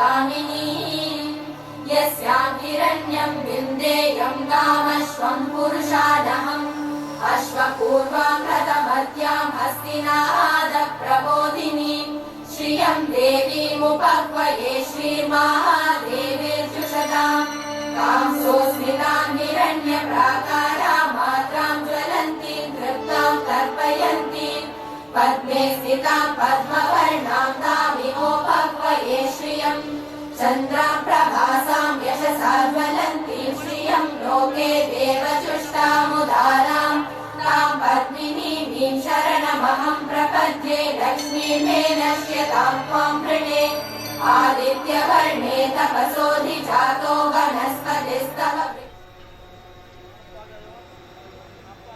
गामिनी यस्यां हिरण्यं विन्देयं कामश्वं पुरुषादहम् अश्वपूर्वां रथमध्यां हस्तिनादप्रबोधिनीं श्रियं देवीमुपह्वये श्रीर्महादेवीर्जुषताम् कांसोऽस्मितां हिरण्यप्राकारां मात्रां ज्वलन्तीं तृप्तां तर्पयन्तीं पद्मे स्थितां पद्मवर्णां तामिमोपह्वये श्रियम् चन्द्रां प्रभासां यशसा ज्वलन्तीं श्रियं लोके देवजुष्टामुदारां तां पद्मिनीं शरणमहं प्रपद्ये लक्ष्मीं मे नश्यतां त्वां वृणे आदित्यवर्णे तपसोऽधिजातो वनस्पतिस्तव.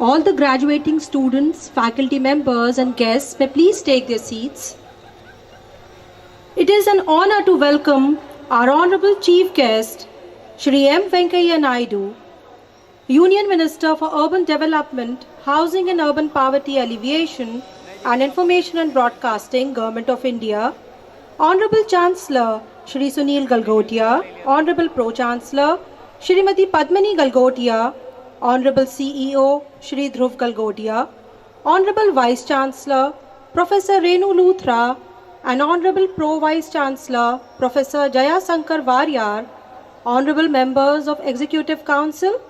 All the graduating students, faculty members and guests may please take their seats. It is an honor to welcome our Honorable Chief Guest, Shri M. Venkaiah Naidu, Union Minister for Urban Development, Housing and Urban Poverty Alleviation and Information and Broadcasting, Government of India, Honorable Chancellor Shri Sunil Galgotia, Honorable Pro-Chancellor Shrimati Padmini Galgotia, Honorable CEO Shri Dhruv Galgotia, Honorable Vice Chancellor Professor Renu Luthra, and Honorable Pro-Vice Chancellor Professor Jaya Sankar Varyar, Honorable Members of Executive Council,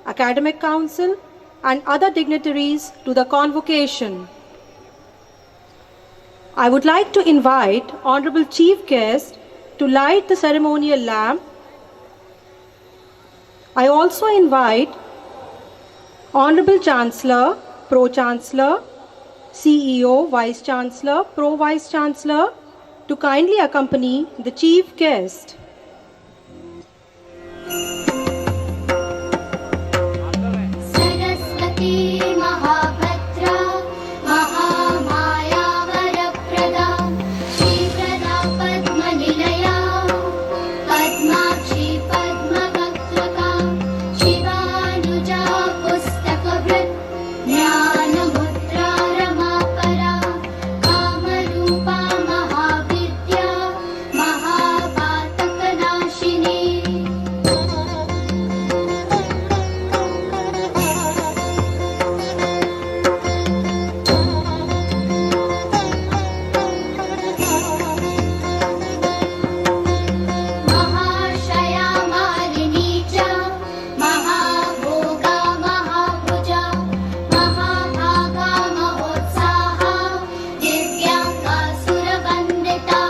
Academic Council, and other dignitaries to the convocation. I would like to invite Honorable Chief Guest to light the ceremonial lamp. I also invite Honorable Chancellor, Pro-Chancellor, CEO, Vice Chancellor, Pro-Vice Chancellor to kindly accompany the Chief Guest. Saraswati महाभद्रा Mahamaya वरप्रदा श्रीप्रदा पद्मनिलया Padmakshi पद्मवक्त्रका शिवानुजा पुस्तकभृत् ज्ञानमुद्रा रमापरा Kamrupa महाविद्या महापातकनाशिनी. महाशया मालिनी च महाभोगा महाभुजा महाभागा महोत्साहा दिव्याङ्गा सुरवन्दिता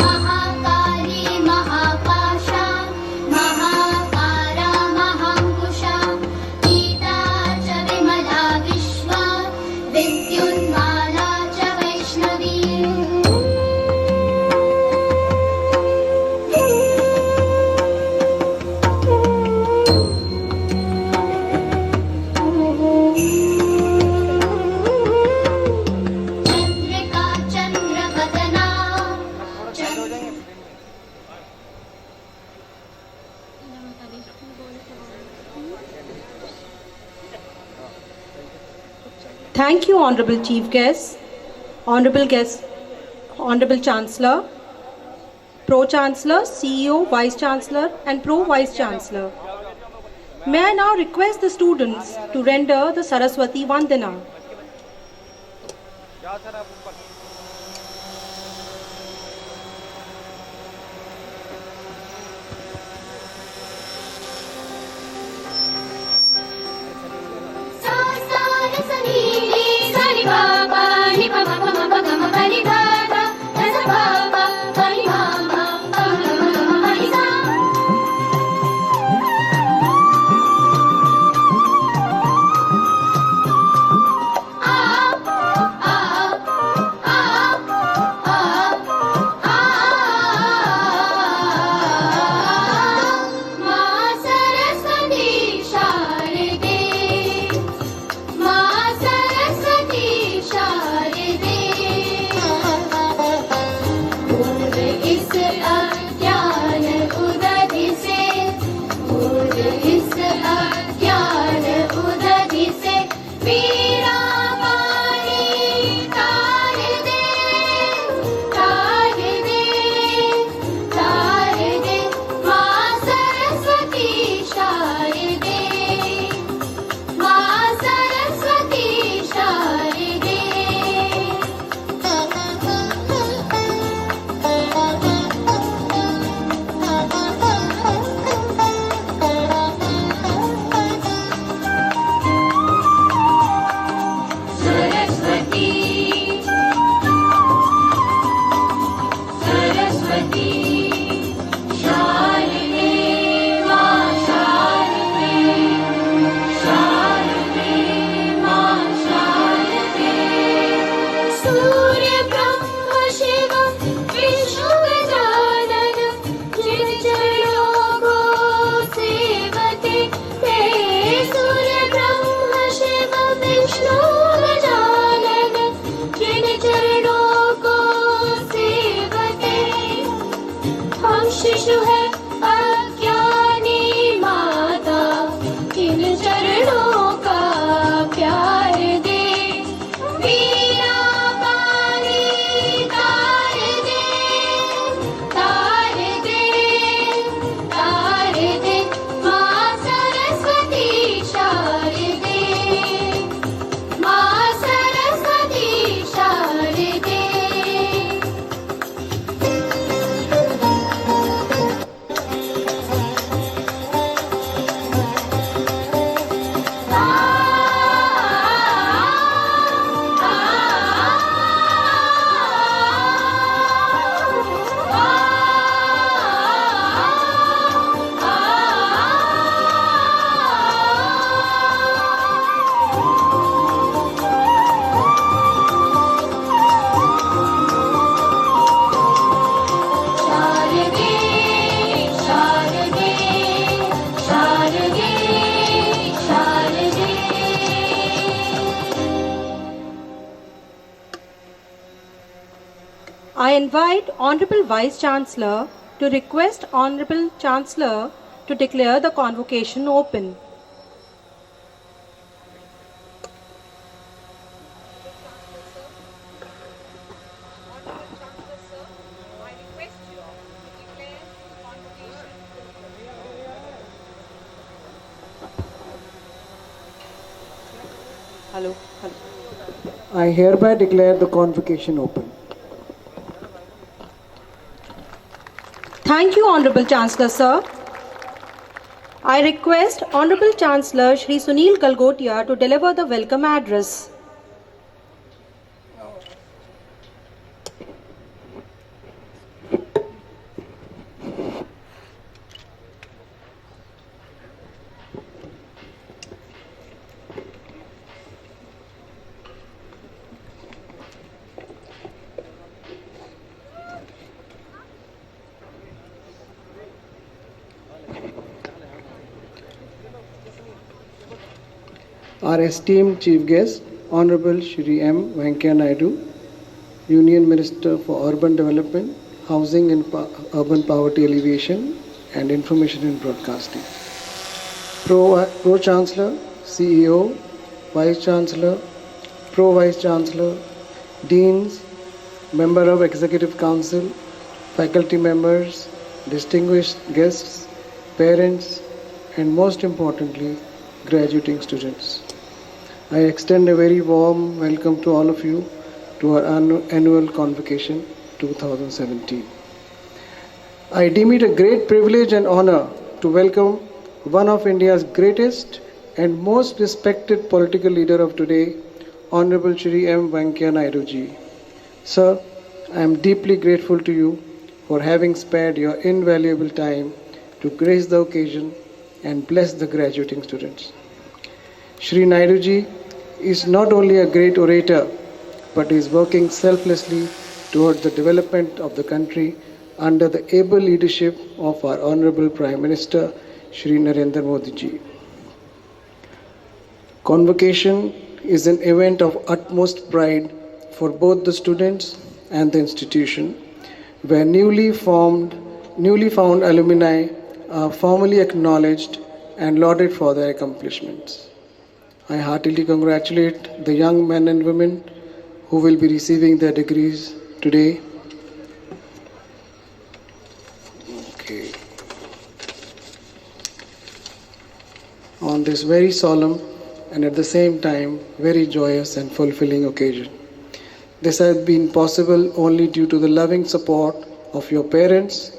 महाकाली महापाशा महाकारा महाङ्कुशा गीता च विमला विश्वा विद्युन्माला च Vaishnavi. Chandrika चन्द्रवदना Thank you, Honorable Chief Guest, Honorable Chancellor, Pro-Chancellor, CEO, Vice Chancellor, and Pro-Vice Chancellor. May I now request the students to render the Saraswati Vandana. सा सा र स नी नी सा नि पा पा नि पा मा पा मा पा गा मा पा नि धा धा ध सा पा पा पा नि मा मा पा मा गा मा मा पा नि सा. आ आ आ शिशु है अज्ञानी माता, इन चरणों का प्यार दे। वीणा पानी तार दे, तार दे, तार दे। माँ सरस्वती शारदे, माँ सरस्वती शारदे। शारदे, शारदे, शारदे, शारदे। I invite Honorable Vice Chancellor to request Honorable Chancellor to declare the convocation open. Hello. I hereby declare the convocation open. Thank you, Honorable Chancellor, sir. I request Honorable Chancellor Shri Sunil Galgotia to deliver the welcome address. Our esteemed chief guest, Honorable Shri M. Venkaiah Naidu, Union Minister for Urban Development, Housing and Urban Poverty Alleviation, and Information and Broadcasting. Pro Chancellor, CEO, Vice Chancellor, Pro Vice Chancellor, Deans, Member of Executive Council, faculty members, distinguished guests, parents, and most importantly, graduating students. I extend a very warm welcome to all of you to our annual convocation 2017. I deem it a great privilege and honor to welcome one of India's greatest and most respected political leader of today, Honorable Shri M. Venkaiah Naidu ji. Sir, I am deeply grateful to you for having spared your invaluable time to grace the occasion and bless the graduating students. Shri Naidu ji is not only a great orator, but is working selflessly towards the development of the country under the able leadership of our Honorable Prime Minister, Shri Narendra Modi ji. Convocation is an event of utmost pride for both the students and the institution, where newly found alumni are formally acknowledged and lauded for their accomplishments. I heartily congratulate the young men and women who will be receiving their degrees today. Okay. On this very solemn and at the same time very joyous and fulfilling occasion. This has been possible only due to the loving support of your parents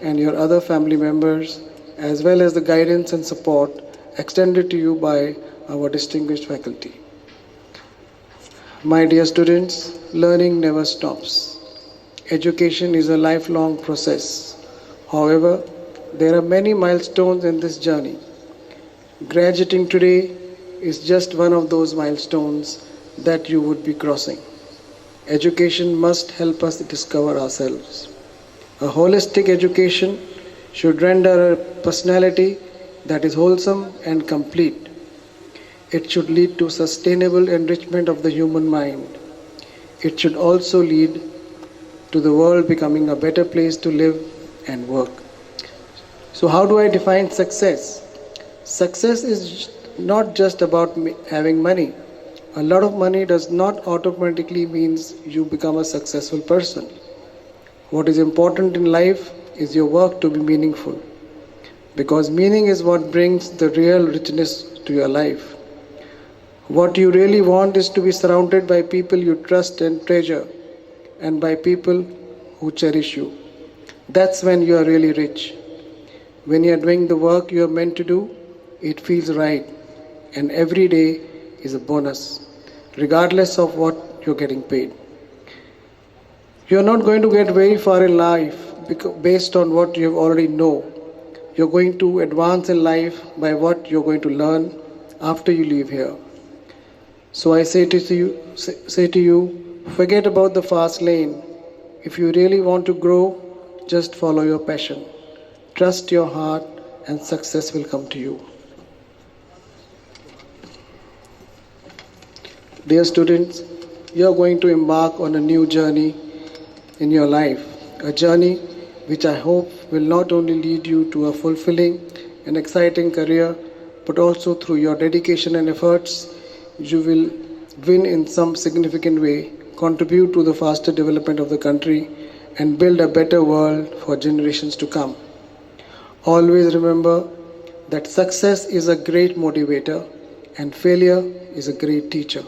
and your other family members, as well as the guidance and support extended to you by our distinguished faculty. My dear students, learning never stops. Education is a lifelong process. However, there are many milestones in this journey. Graduating today is just one of those milestones that you would be crossing. Education must help us discover ourselves. A holistic education should render a personality that is wholesome and complete. It should lead to sustainable enrichment of the human mind. It should also lead to the world becoming a better place to live and work. So, how do I define success? Success is not just about having money. A lot of money does not automatically means you become a successful person. What is important in life is your work to be meaningful, because meaning is what brings the real richness to your life. What you really want is to be surrounded by people you trust and treasure, and by people who cherish you. That's when you are really rich. When you are doing the work you are meant to do, it feels right, and every day is a bonus, regardless of what you're getting paid. You're not going to get very far in life based on what you already know. You're going to advance in life by what you're going to learn after you leave here. So I say to you, forget about the fast lane. If you really want to grow, just follow your passion. Trust your heart and success will come to you. Dear students, you are going to embark on a new journey in your life, a journey which I hope will not only lead you to a fulfilling and exciting career, but also through your dedication and efforts, you will win in some significant way, contribute to the faster development of the country, and build a better world for generations to come. Always remember that success is a great motivator and failure is a great teacher.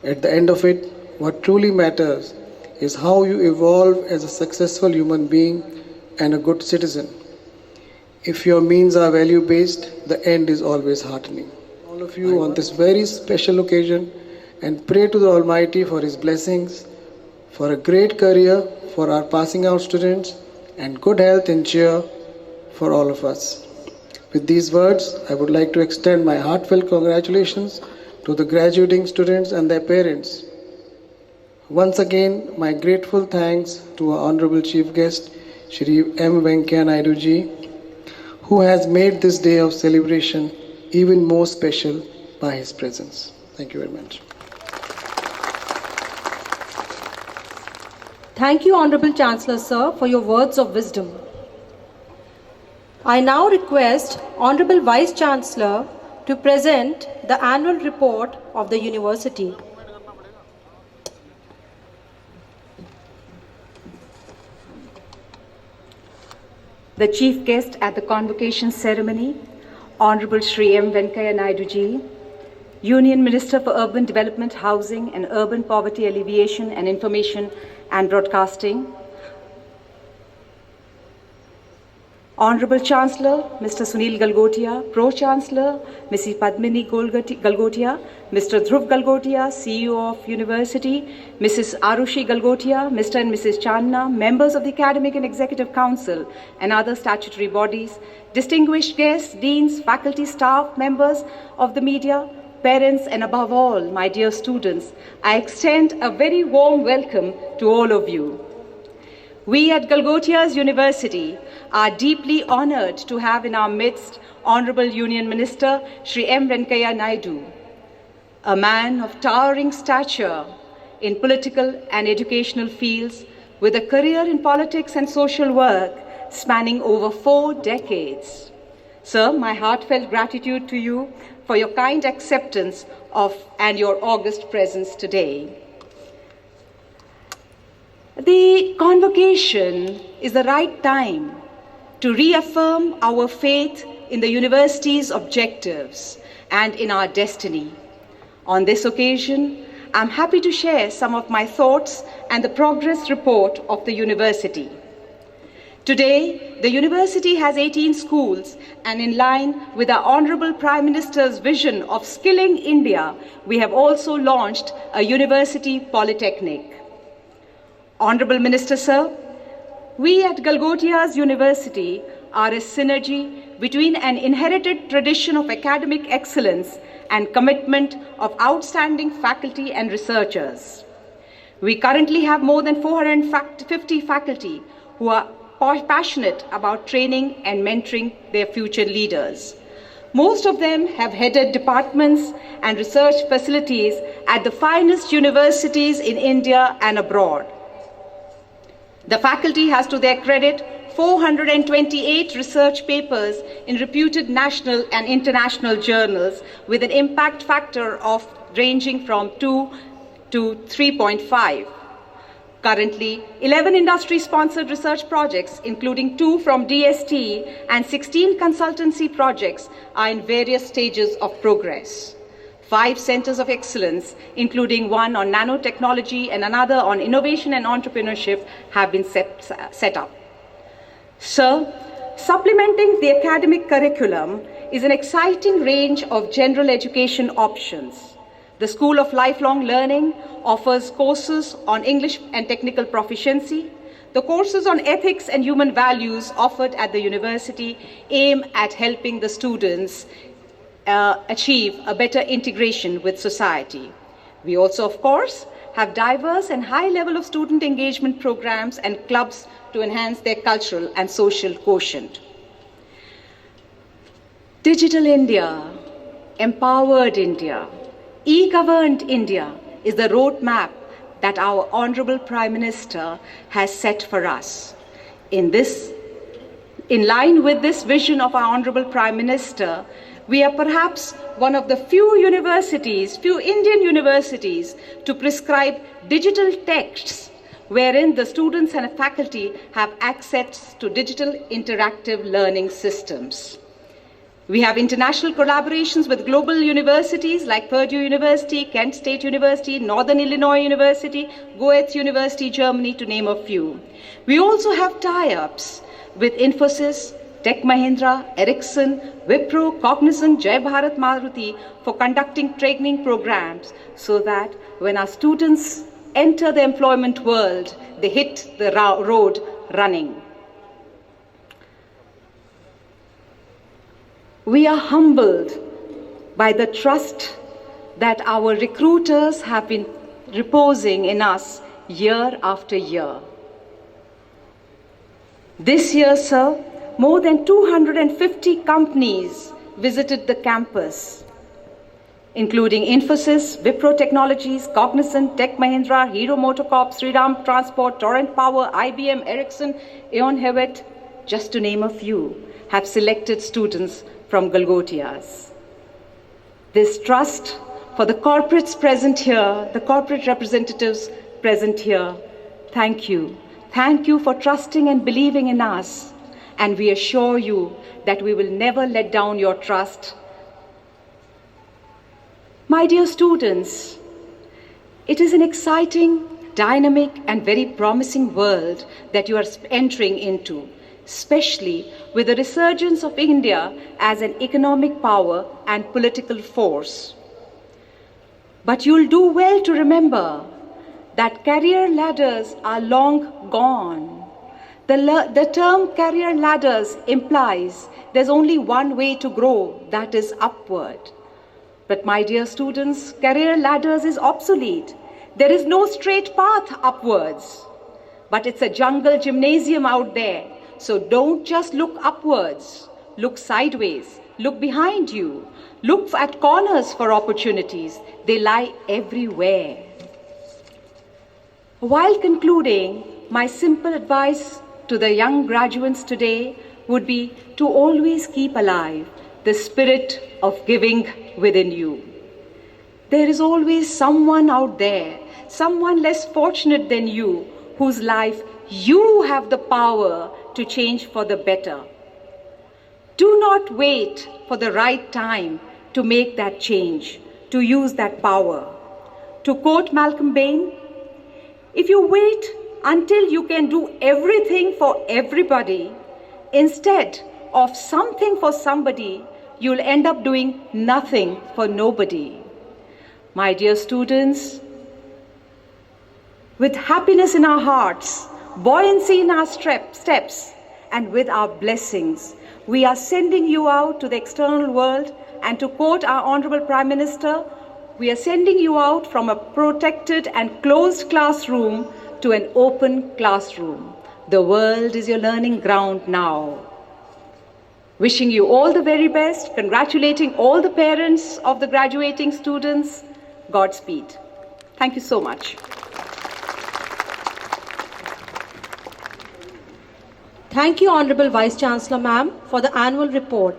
At the end of it, what truly matters is how you evolve as a successful human being and a good citizen. If your means are value-based, the end is always heartening. All of you on this very special occasion, and pray to the Almighty for His blessings, for a great career for our passing out students, and good health and cheer for all of us. With these words, I would like to extend my heartfelt congratulations to the graduating students and their parents. Once again, my grateful thanks to our Honorable Chief Guest, Shri M. Venkaiah Naidu ji, who has made this day of celebration even more special by his presence. Thank you very much. Thank you, Honorable Chancellor, sir, for your words of wisdom. I now request Honorable Vice Chancellor to present the annual report of the University. The chief guest at the convocation ceremony, Honorable Shri M. Venkaiah Naidu ji, Union Minister for Urban Development, Housing and Urban Poverty Alleviation and Information and Broadcasting, Honorable Chancellor, Mr. Sunil Galgotia, Pro-Chancellor, Mrs. Padmini Galgotia, Mr. Dhruv Galgotia, CEO of University, Mrs. Arushi Galgotia, Mr. and Mrs. Channa, members of the Academic and Executive Council and other statutory bodies, distinguished guests, deans, faculty, staff, members of the media, parents, and above all, my dear students, I extend a very warm welcome to all of you. We at Galgotias University are deeply honored to have in our midst Honorable Union Minister Shri M. Venkaiah Naidu, a man of towering stature in political and educational fields with a career in politics and social work spanning over 4 decades. Sir, my heartfelt gratitude to you for your kind acceptance of and your august presence today. The convocation is the right time to reaffirm our faith in the university's objectives and in our destiny. On this occasion, I'm happy to share some of my thoughts and the progress report of the university. Today, the university has 18 schools, and in line with our Honorable Prime Minister's vision of skilling India, we have also launched a university polytechnic. Honorable Minister, sir, we at Galgotias University are a synergy between an inherited tradition of academic excellence and commitment of outstanding faculty and researchers. We currently have more than 450 faculty who are passionate about training and mentoring their future leaders. Most of them have headed departments and research facilities at the finest universities in India and abroad. The faculty has, to their credit, 428 research papers in reputed national and international journals with an impact factor of ranging from 2 to 3.5. Currently, 11 industry-sponsored research projects, including 2 from DST and 16 consultancy projects, are in various stages of progress. 5 centers of excellence, including one on nanotechnology and another on innovation and entrepreneurship, have been set up. Sir, supplementing the academic curriculum is an exciting range of general education options. The School of Lifelong Learning offers courses on English and technical proficiency. The courses on ethics and human values offered at the university aim at helping the students achieve a better integration with society. We also, of course, have diverse and high level of student engagement programs and clubs to enhance their cultural and social quotient. Digital India, empowered India, e-governed India is the roadmap that our Honorable Prime Minister has set for us. In line with this vision of our Honorable Prime Minister, we are perhaps one of the few Indian universities to prescribe digital texts wherein the students and faculty have access to digital interactive learning systems. We have international collaborations with global universities like Purdue University, Kent State University, Northern Illinois University, Goethe University, Germany, to name a few. We also have tie-ups with Infosys, Tech Mahindra, Ericsson, Wipro, Cognizant, Jai Bharat Maruti for conducting training programs so that when our students enter the employment world, they hit the road running. We are humbled by the trust that our recruiters have been reposing in us year after year. This year, sir, more than 250 companies visited the campus, including Infosys, Wipro Technologies, Cognizant, Tech Mahindra, Hero MotoCorp, Sriram Transport, Torrent Power, IBM, Ericsson, Aeon Hewitt, just to name a few, have selected students from Galgotias. This trust for the corporates present here, the corporate representatives present here, thank you. Thank you for trusting and believing in us. And we assure you that we will never let down your trust. My dear students, it is an exciting, dynamic, and very promising world that you are entering into, especially with the resurgence of India as an economic power and political force. But you'll do well to remember that career ladders are long gone. The term career ladders implies there's only one way to grow, that is upward. But my dear students, career ladders is obsolete. There is no straight path upwards, but it's a jungle gymnasium out there. So don't just look upwards, look sideways, look behind you, look at corners for opportunities. They lie everywhere. While concluding, my simple advice to the young graduates today would be to always keep alive the spirit of giving within you. There is always someone out there, someone less fortunate than you, whose life you have the power to change for the better. Do not wait for the right time to make that change, to use that power. To quote Malcolm Bain, if you wait until you can do everything for everybody, instead of something for somebody, you'll end up doing nothing for nobody. My dear students, with happiness in our hearts, buoyancy in our steps, and with our blessings, we are sending you out to the external world, and to quote our Honorable Prime Minister, we are sending you out from a protected and closed classroom to an open classroom. The world is your learning ground now. Wishing you all the very best, congratulating all the parents of the graduating students. Godspeed. Thank you so much. Thank you, Honorable Vice Chancellor Ma'am, for the annual report.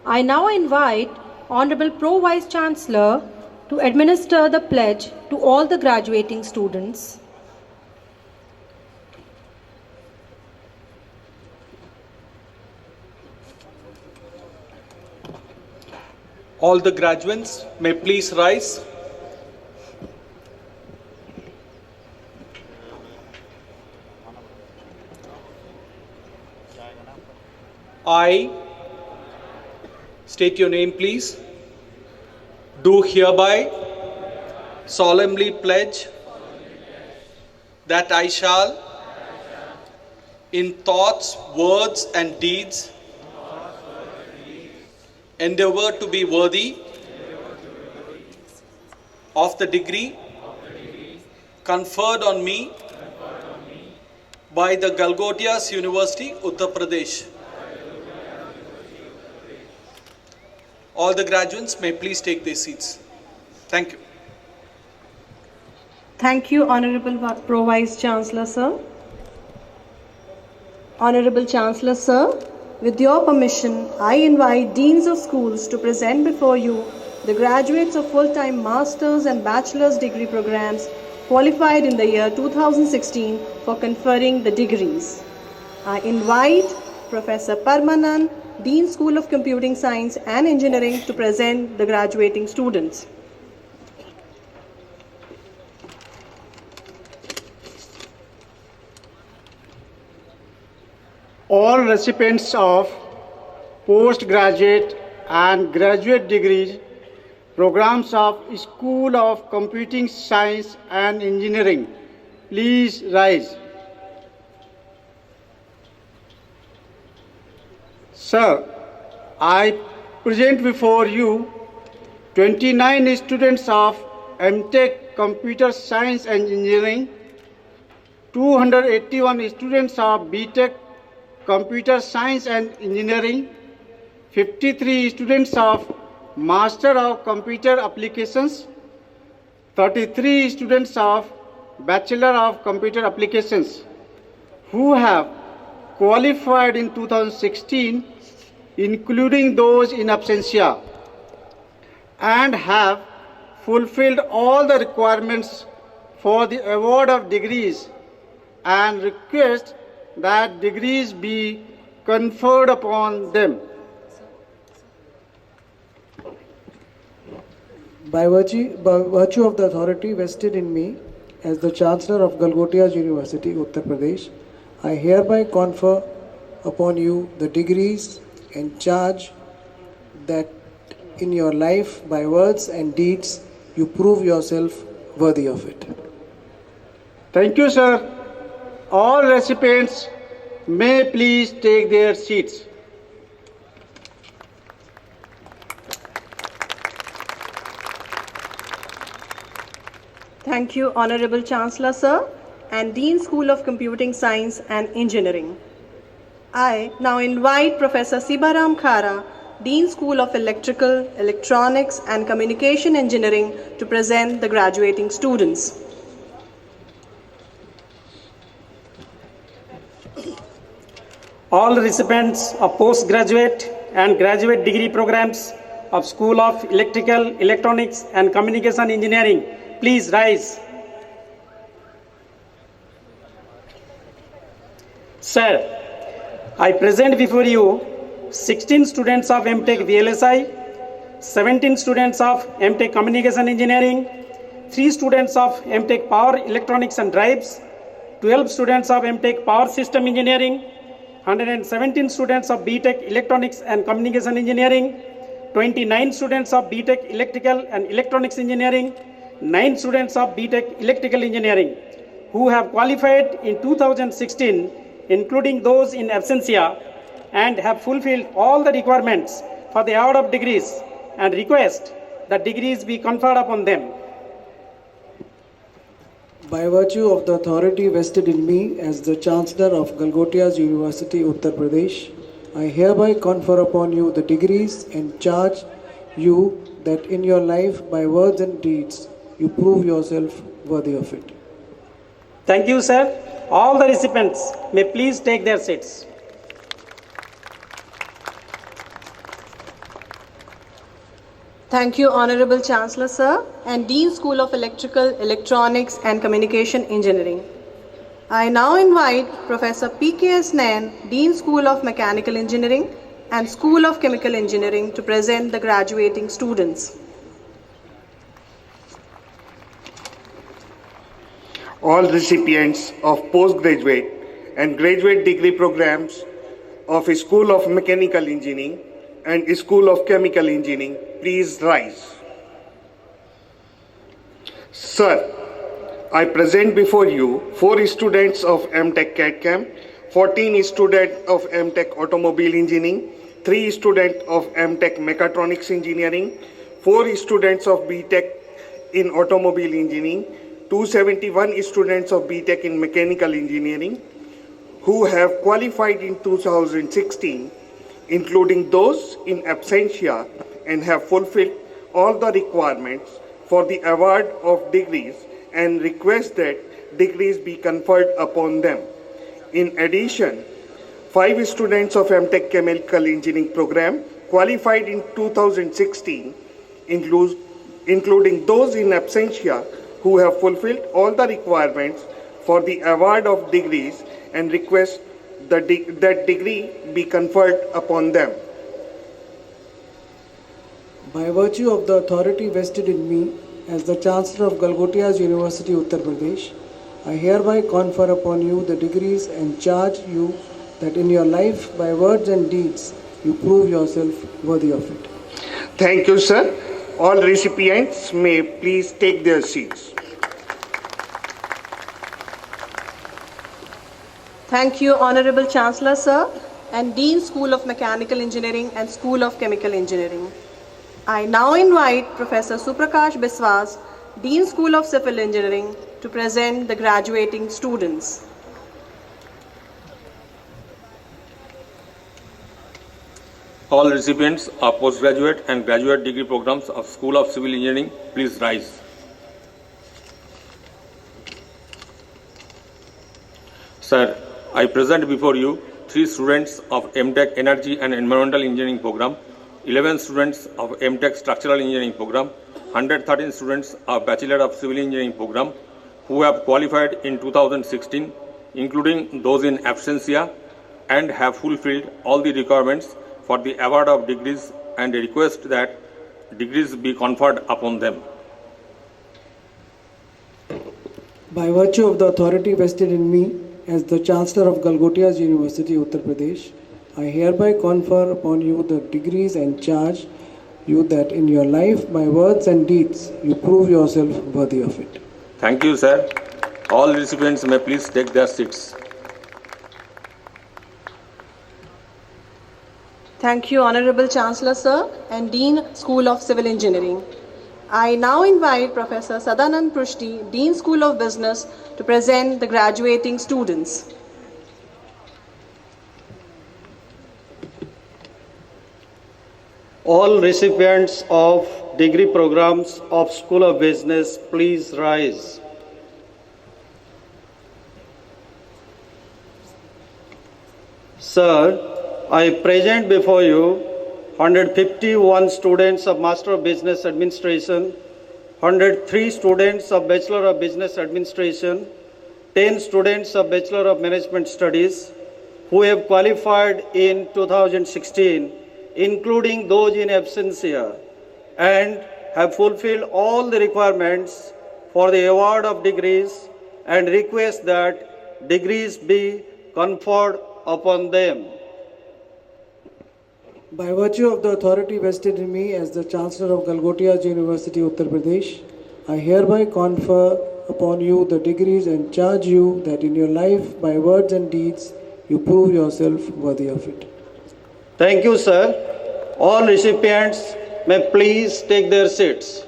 I now invite Honorable Pro Vice Chancellor to administer the pledge to all the graduating students. All the graduates may please rise. I state your name, please. Do hereby solemnly pledge that I shall, in thoughts, words, and deeds, endeavor to be worthy of the degree conferred on me by the Galgottias University, Uttar Pradesh. All the graduates may please take their seats. Thank you. Thank you, Honorable Pro Vice Chancellor, sir. Honorable Chancellor, sir, with your permission, I invite deans of schools to present before you the graduates of full-time master's and bachelor's degree programs qualified in the year 2016 for conferring the degrees. I invite Professor Parmanand, Dean School of Computing Science and Engineering, to present the graduating students. All recipients of postgraduate and graduate degrees programs of School of Computing Science and Engineering, please rise. Sir, I present before you 29 students of MTech Computer Science and Engineering, 281 students of BTech Computer Science and Engineering, 53 students of Master of Computer Applications, 33 students of Bachelor of Computer Applications who have qualified in 2016, including those in absentia, and have fulfilled all the requirements for the award of degrees, and request that degrees be conferred upon them. By virtue of the authority vested in me as the Chancellor of Galgottias University, Uttar Pradesh, I hereby confer upon you the degrees and charge that in your life, by words and deeds, you prove yourself worthy of it. Thank you, sir. All recipients may please take their seats. Thank you, Honorable Chancellor, sir, and Dean School of Computing Science and Engineering. I now invite Professor Sibaram Khara, Dean School of Electrical, Electronics and Communication Engineering, to present the graduating students. All recipients of postgraduate and graduate degree programs of School of Electrical, Electronics and Communication Engineering, please rise. Sir, I present before you 16 students of MTech VLSI, 17 students of MTech Communication Engineering, 3 students of MTech Power Electronics and Drives, 12 students of MTech Power System Engineering, 117 students of BTech Electronics and Communication Engineering, 29 students of BTech Electrical and Electronics Engineering, 9 students of BTech Electrical Engineering who have qualified in 2016, including those in absentia, and have fulfilled all the requirements for the award of degrees, and request that degrees be conferred upon them. By virtue of the authority vested in me as the Chancellor of Galgottias University, Uttar Pradesh, I hereby confer upon you the degrees and charge you that in your life, by words and deeds, you prove yourself worthy of it. Thank you, sir. all the recipients may please take their seats. Thank you, Honorable Chancellor, sir, and Dean School of Electrical, Electronics and Communication Engineering. I now invite Professor P.K.S. Nain, Dean School of Mechanical Engineering and School of Chemical Engineering, to present the graduating students. All recipients of postgraduate and graduate degree programs of School of Mechanical Engineering and School of Chemical Engineering, please rise. Sir, I present before you 4 students of M.Tech CAD/CAM, 14 students of M.Tech Automobile Engineering, 3 students of M.Tech Mechatronics Engineering, 4 students of B.Tech in Automobile Engineering, 271 students of B.Tech in Mechanical Engineering who have qualified in 2016, including those in absentia, and have fulfilled all the requirements for the award of degrees, and request that degrees be conferred upon them. In addition, 5 students of M.Tech Chemical Engineering program qualified in 2016, including those in absentia, who have fulfilled all the requirements for the award of degrees, and request that degree be conferred upon them. By virtue of the authority vested in me as the Chancellor of Galgotias University, Uttar Pradesh, I hereby confer upon you the degrees and charge you that in your life, by words and deeds, you prove yourself worthy of it. Thank you, sir. All recipients may please take their seats. Thank you, Honorable Chancellor, sir, and Dean School of Mechanical Engineering and School of Chemical Engineering. I now invite Professor Suprakash Biswas, Dean School of Civil Engineering, to present the graduating students. All recipients of postgraduate and graduate degree programs of School of Civil Engineering, please rise. Sir, I present before you 3 students of M.Tech Energy and Environmental Engineering program, 11 students of M.Tech Structural Engineering program, 113 students of Bachelor of Civil Engineering program who have qualified in 2016, including those in absentia, and have fulfilled all the requirements for the award of degrees, and request that degrees be conferred upon them. By virtue of the authority vested in me as the Chancellor of Galgotias University, Uttar Pradesh, I hereby confer upon you the degrees and charge you that in your life, by words and deeds, you prove yourself worthy of it. Thank you, sir. All recipients may please take their seats. Thank you, Honorable Chancellor, sir, and Dean School of Civil Engineering. I now invite Professor Sadanand Prushti, Dean School of Business, to present the graduating students. All recipients of degree programs of School of Business, please rise. Sir, I present before you 151 students of Master of Business Administration, 103 students of Bachelor of Business Administration, 10 students of Bachelor of Management Studies who have qualified in 2016, including those in absentia, and have fulfilled all the requirements for the award of degrees, and request that degrees be conferred upon them. By virtue of the authority vested in me as the Chancellor of Galgotias University, Uttar Pradesh, I hereby confer upon you the degrees and charge you that in your life, by words and deeds, you prove yourself worthy of it. Thank you, sir. All recipients may please take their seats.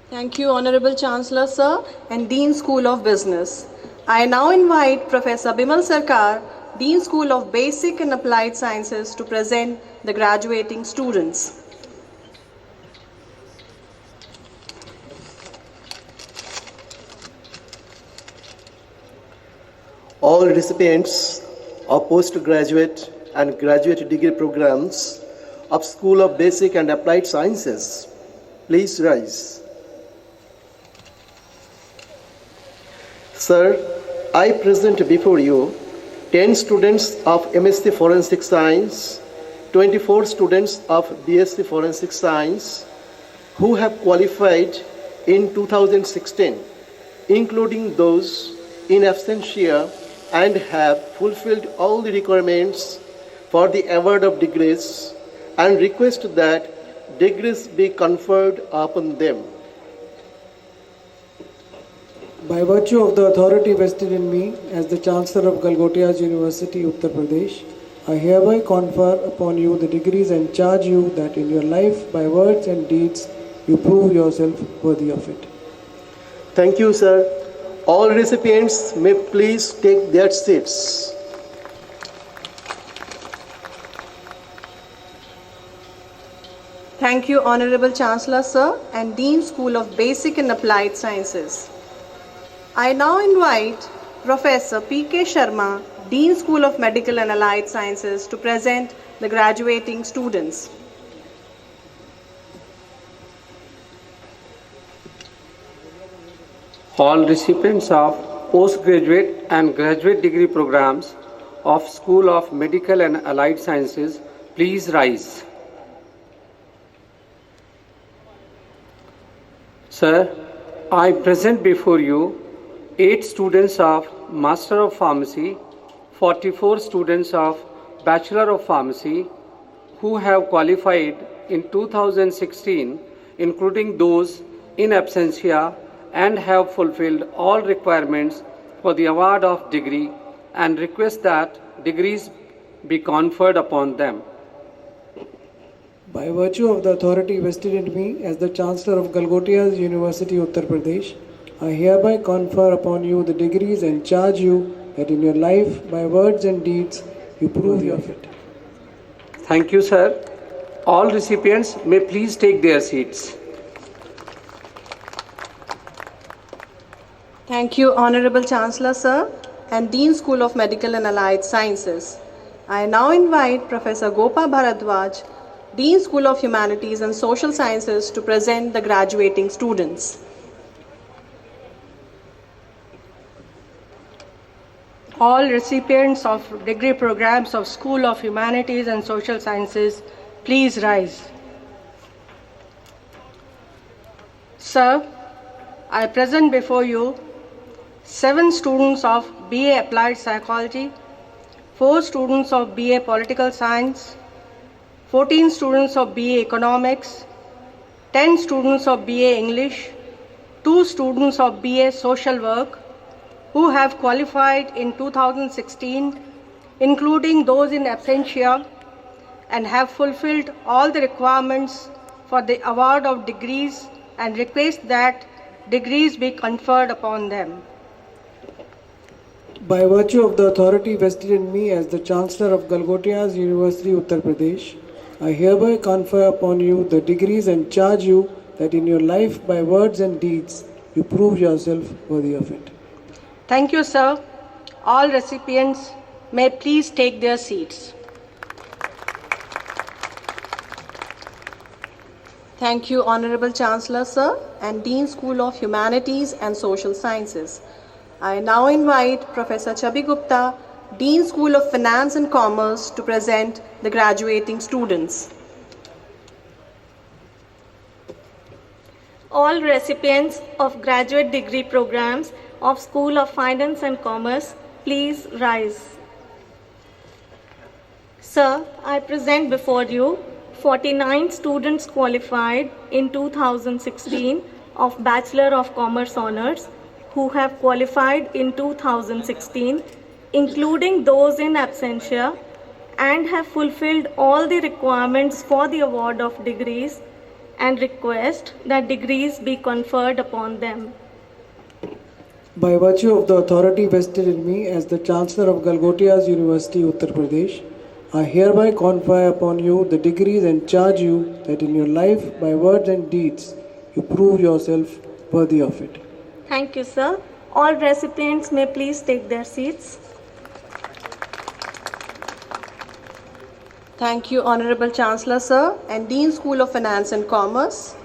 Thank you, Honorable Chancellor, sir, and Dean School of Business. I now invite Professor Bimal Sarkar, Dean School of Basic and Applied Sciences, to present the graduating students. All recipients of postgraduate and graduate degree programs of School of Basic and Applied Sciences, please rise. Sir, I present before you 10 students of MSc Forensic Science, 24 students of BSc Forensic Science who have qualified in 2016, including those in absentia and have fulfilled all the requirements for the award of degrees, and request that degrees be conferred upon them. By virtue of the authority vested in me as the Chancellor of Galgotias University, Uttar Pradesh, I hereby confer upon you the degrees and charge you that in your life, by words and deeds, you prove yourself worthy of it. Thank you, sir. All recipients may please take their seats. Thank you, Honorable Chancellor, sir, and Dean School of Basic and Applied Sciences. I now invite Professor P.K. Sharma, Dean School of Medical and Allied Sciences, to present the graduating students. All recipients of postgraduate and graduate degree programs of School of Medical and Allied Sciences, please rise. Sir, I present before you 8 students of Master of Pharmacy, 44 students of Bachelor of Pharmacy who have qualified in 2016, including those in absentia, and have fulfilled all requirements for the award of degree, and request that degrees be conferred upon them. By virtue of the authority vested in me as the Chancellor of Galgotias University, Uttar Pradesh, I hereby confer upon you the degrees and charge you that in your life, by words and deeds, you prove your fit. Thank you, sir. All recipients may please take their seats. Thank you, Honorable Chancellor, sir, and Dean School of Medical and Allied Sciences. I now invite Professor Gopa Bharadwaj, Dean School of Humanities and Social Sciences, to present the graduating students. All recipients of degree programs of School of Humanities and Social Sciences, please rise. Sir, I present before you 7 students of BA Applied Psychology, 4 students of BA Political Science, 14 students of BA Economics, 10 students of BA English, 2 students of BA Social Work who have qualified in 2016, including those in absentia, and have fulfilled all the requirements for the award of degrees, and request that degrees be conferred upon them. By virtue of the authority vested in me as the Chancellor of Galgotias University, Uttar Pradesh, I hereby confer upon you the degrees and charge you that in your life, by words and deeds, you prove yourself worthy of it. Thank you, sir. All recipients may please take their seats. Thank you, Honorable Chancellor, sir, and Dean School of Humanities and Social Sciences. I now invite Professor Chabi Gupta, Dean School of Finance and Commerce, to present the graduating students. All recipients of graduate degree programs of School of Finance and Commerce, please rise. Sir, I present before you 49 students qualified in 2016 of Bachelor of Commerce Honors who have qualified in 2016, including those in absentia, and have fulfilled all the requirements for the award of degrees, and request that degrees be conferred upon them. By virtue of the authority vested in me as the Chancellor of Galgotias University, Uttar Pradesh, I hereby confer upon you the degrees and charge you that in your life, by words and deeds, you prove yourself worthy of it. Thank you, sir. All recipients may please take their seats. Thank you, Honorable Chancellor, Sir, and Dean School of Finance and Commerce.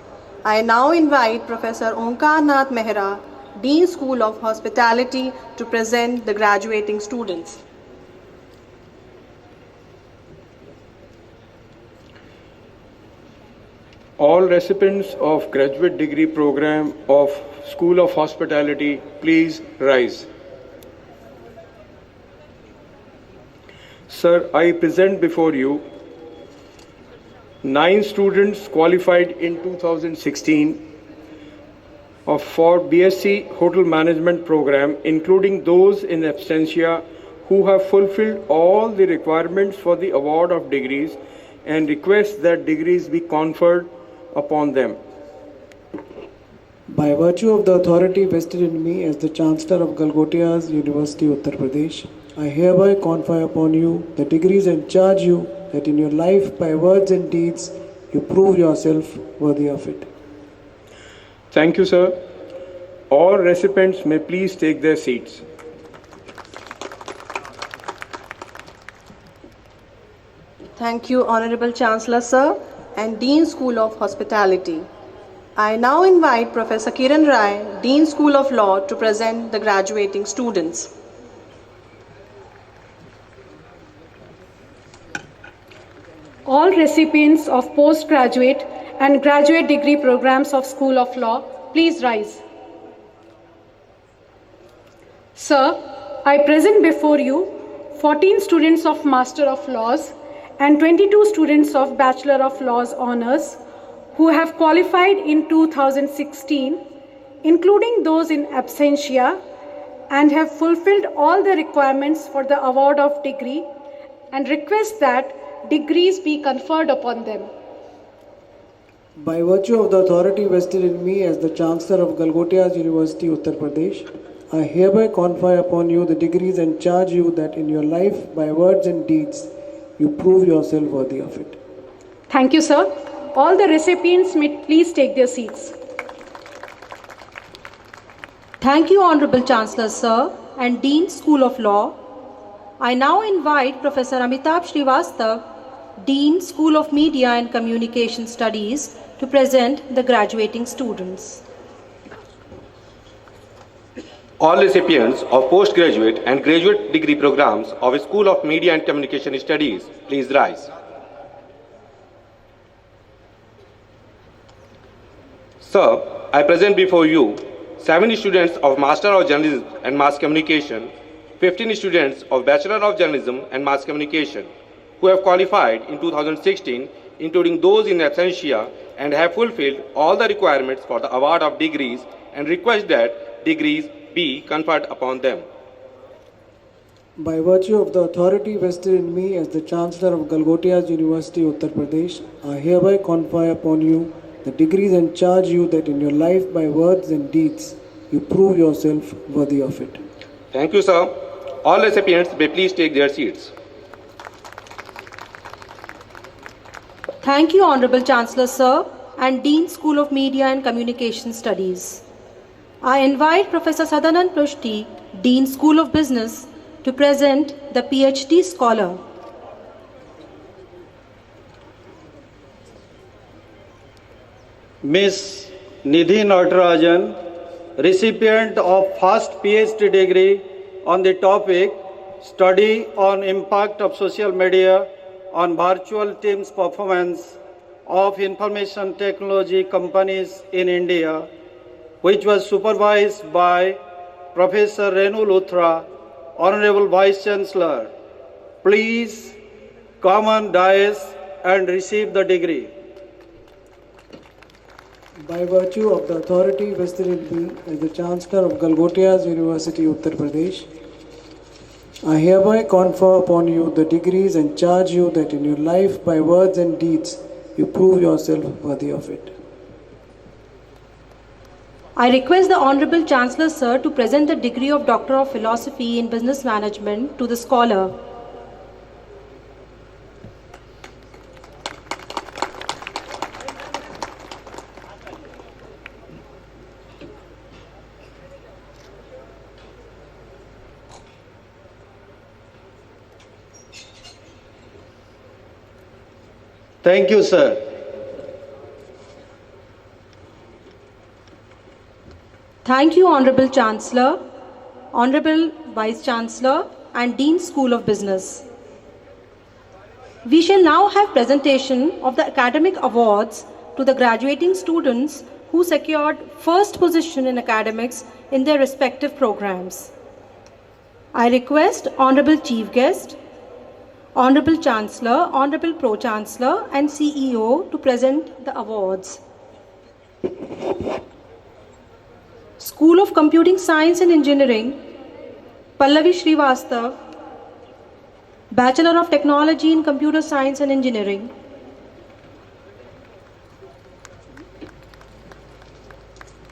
I now invite Professor Omkar Nath Mehra, Dean School of Hospitality, to present the graduating students. All recipients of graduate degree program of School of Hospitality, please rise. Sir, I present before you 9 students qualified in 2016 for BSc Hotel Management program, including those in absentia who have fulfilled all the requirements for the award of degrees, and request that degrees be conferred upon them. By virtue of the authority vested in me as the Chancellor of Galgotias University, Uttar Pradesh, I hereby confer upon you the degrees and charge you that in your life, by words and deeds, you prove yourself worthy of it. Thank you, sir. All recipients may please take their seats. Thank you, Honorable Chancellor, Sir, and Dean School of Hospitality. I now invite Professor Kiran Rai, Dean School of Law, to present the graduating students. All recipients of postgraduate and graduate degree programs of School of Law, please rise. Sir, I present before you 14 students of Master of Laws and 22 students of Bachelor of Laws Honours who have qualified in 2016, including those in absentia, and have fulfilled all the requirements for the award of degree, and request that degrees be conferred upon them. By virtue of the authority vested in me as the Chancellor of Galgotias University, Uttar Pradesh, I hereby confer upon you the degrees and charge you that in your life, by words and deeds, you prove yourself worthy of it. Thank you, sir. All the recipients may please take their seats. Thank you, Honorable Chancellor, Sir, and Dean School of Law. I now invite Professor Amitabh Srivastav, Dean School of Media and Communication Studies, to present the graduating students. All recipients of postgraduate and graduate degree programs of School of Media and Communication Studies, please rise. Sir, I present before you 70 students of Master of Journalism and Mass Communication, 15 students of Bachelor of Journalism and Mass Communication who have qualified in 2016, including those in absentia, and have fulfilled all the requirements for the award of degrees, and request that degrees be conferred upon them. By virtue of the authority vested in me as the Chancellor of Galgotias University, Uttar Pradesh, I hereby confer upon you the degrees and charge you that in your life, by words and deeds, you prove yourself worthy of it. Thank you, sir. All recipients may please take their seats. Thank you, Honorable Chancellor, Sir, and Dean School of Media and Communication Studies. I invite Professor Sadanand Prushti, Dean School of Business, to present the PhD Scholar. Ms. Nidhi Natarajan, recipient of first PhD degree on the topic Study on Impact of Social Media on Virtual Teams Performance of Information Technology Companies in India, which was supervised by Professor Renu Luthra, Honorable Vice Chancellor. Please come on dais and receive the degree. By virtue of the authority vested in me as the Chancellor of Galgotias University, Uttar Pradesh, I hereby confer upon you the degrees and charge you that in your life, by words and deeds, you prove yourself worthy of it. I request the Honorable Chancellor, Sir, to present the degree of Doctor of Philosophy in Business Management to the scholar. Thank you, sir. Thank you, Honorable Chancellor, Honorable Vice Chancellor, and Dean School of Business. We shall now have presentation of the academic awards to the graduating students who secured first position in academics in their respective programs. I request Honorable Chief Guest, Honorable Chancellor, Honorable Pro-Chancellor, and CEO to present the awards. School of Computing Science and Engineering, Pallavi Srivastav, Bachelor of Technology in Computer Science and Engineering.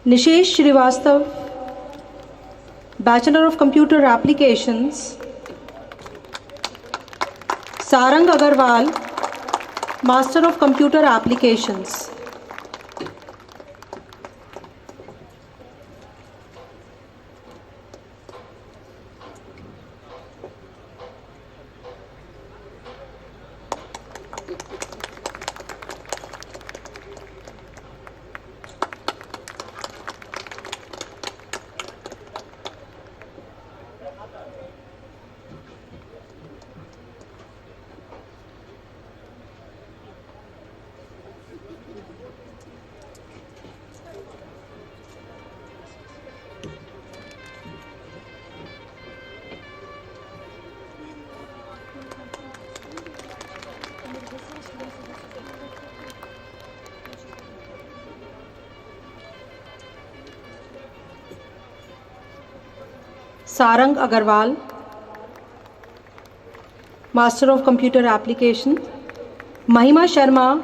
Nishesh Srivastav, Bachelor of Computer Applications. Sarang Agarwal, Master of Computer Applications. Sarang Agarwal, Master of Computer Application. Mahima Sharma,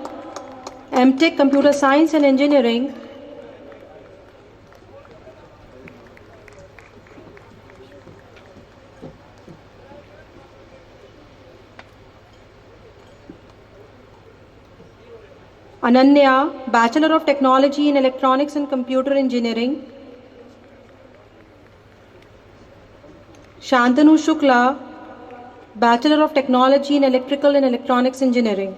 MTech Computer Science and Engineering. Ananya, Bachelor of Technology in Electronics and Computer Engineering. Shantanu Shukla, Bachelor of Technology in Electrical and Electronics Engineering.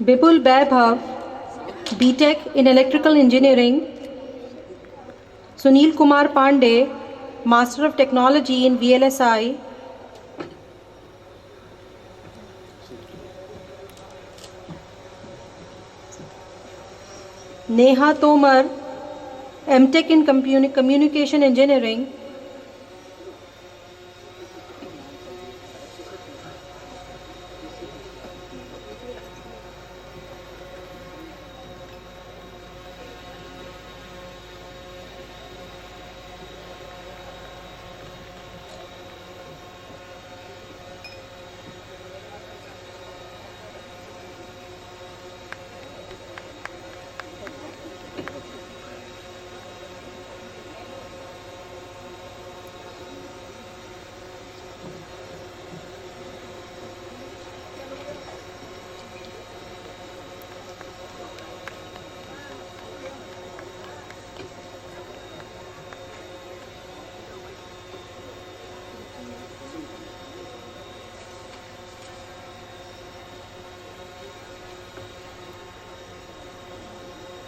Bipul Vaibhav, BTech in Electrical Engineering. Sunil Kumar Pandey, Master of Technology in VLSI. Neha Tomar, MTech in Communication Engineering.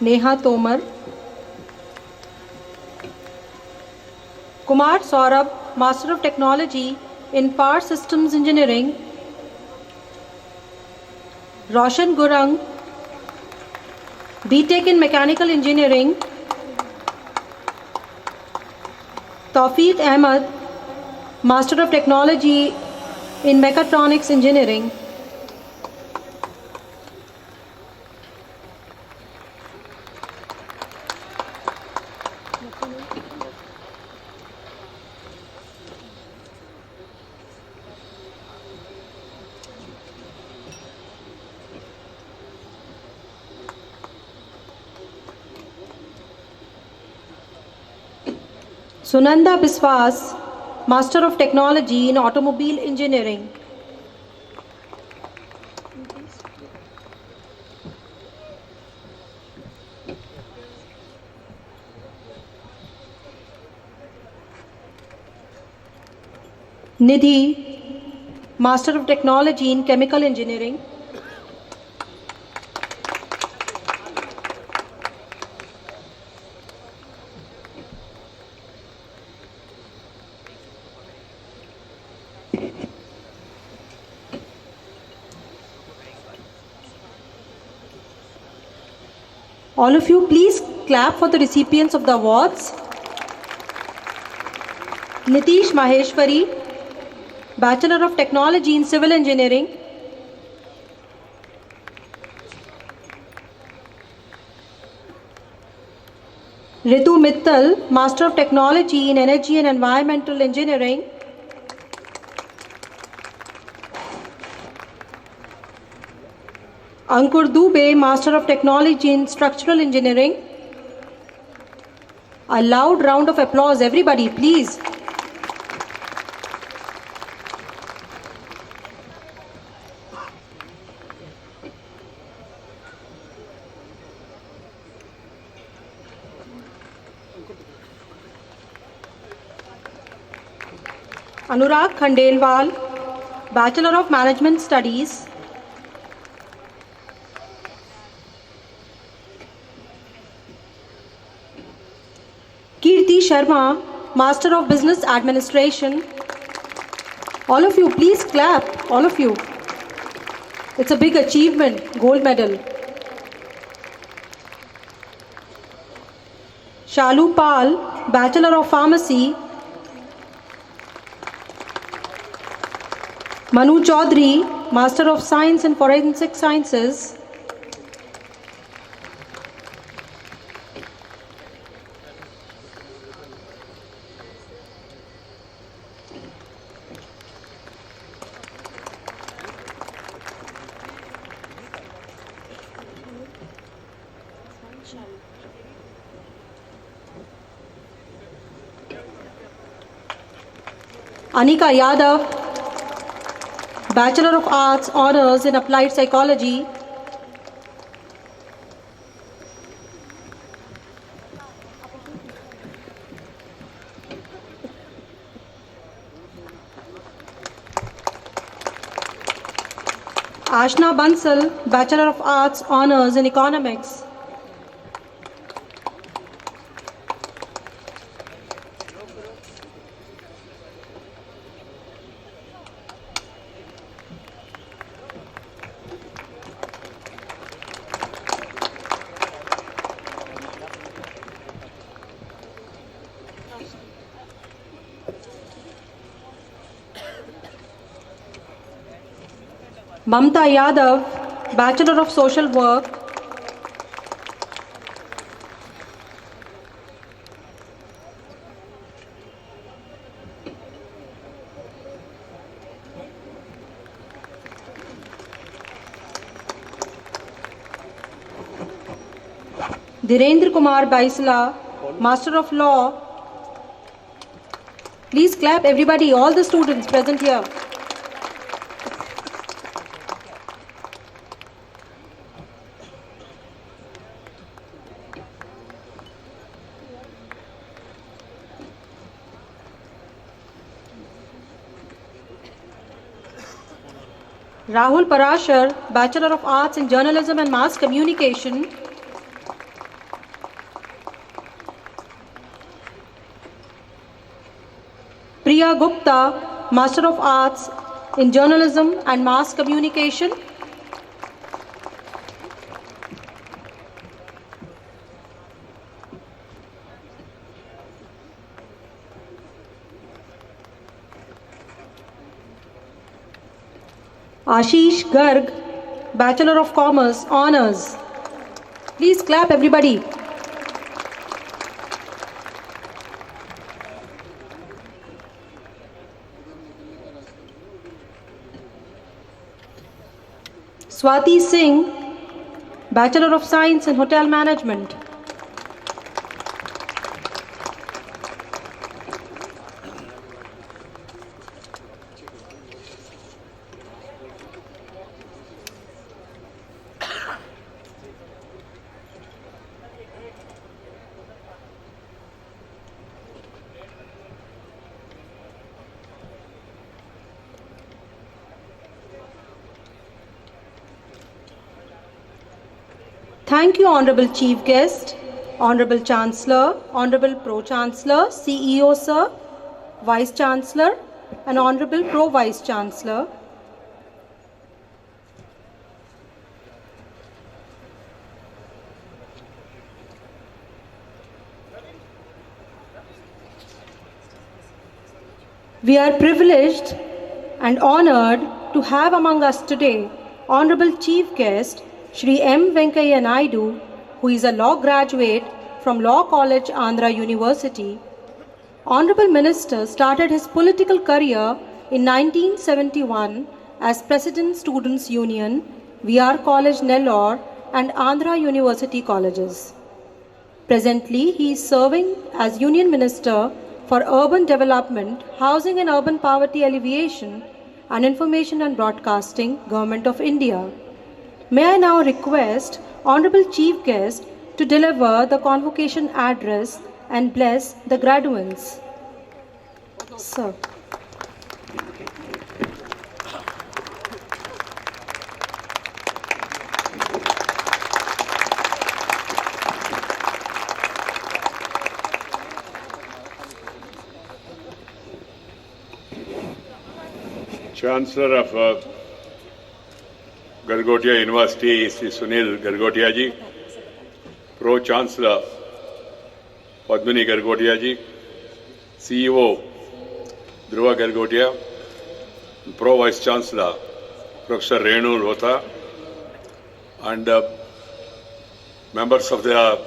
Neha Tomar. Kumar Saurabh, Master of Technology in Power Systems Engineering. Roshan Gurung, BTech in Mechanical Engineering. Tawfiq Ahmed, Master of Technology in Mechatronics Engineering. Sunanda Biswas, Master of Technology in Automobile Engineering. Nidhi, Master of Technology in Chemical Engineering. All of you, please clap for the recipients of the awards. Nitish Maheshwari, Bachelor of Technology in Civil Engineering. Ritu Mittal, Master of Technology in Energy and Environmental Engineering. Ankur Dubey, Master of Technology in Structural Engineering. A loud round of applause, everybody, please. Anurag Khandelwal, Bachelor of Management Studies. Kirti Sharma, Master of Business Administration. All of you, please clap, all of you. It's a big achievement, gold medal. Shalu Pal, Bachelor of Pharmacy. Manu Chaudhary, Master of Science in Forensic Sciences. Anika Yadav, Bachelor of Arts, Honours in Applied Psychology. Ashna Bansal, Bachelor of Arts, Honours in Economics. Mamta Yadav, Bachelor of Social Work. Dhirendra Kumar Baisla, Master of Law. Please clap, everybody, all the students present here. Rahul Parashar, Bachelor of Arts in Journalism and Mass Communication. Priya Gupta, Master of Arts in Journalism and Mass Communication. Ashish Garg, Bachelor of Commerce, Honours. Please clap, everybody. Swati Singh, Bachelor of Science in Hotel Management. Thank you, Honorable Chief Guest, Honorable Chancellor, Honorable Pro-Chancellor, CEO Sir, Vice Chancellor, and Honorable Pro-Vice Chancellor. We are privileged and honored to have among us today Honorable Chief Guest Shri M. Venkaiah Naidu, who is a law graduate from Law College, Andhra University. Honorable Minister started his political career in 1971 as President Students' Union, VR College, Nellore, and Andhra University Colleges. Presently, he is serving as Union Minister for Urban Development, Housing and Urban Poverty Alleviation, and Information and Broadcasting, Government of India. May I now request Honorable Chief Guest to deliver the convocation address and bless the graduates. Sir. Chancellor of Gargotia University, Sri Sunil Gargotia ji, Pro-Chancellor Padmini Gargotia ji, CEO Dhruva Gargotia, Pro-Vice Chancellor Professor Renu Lotha, and members of the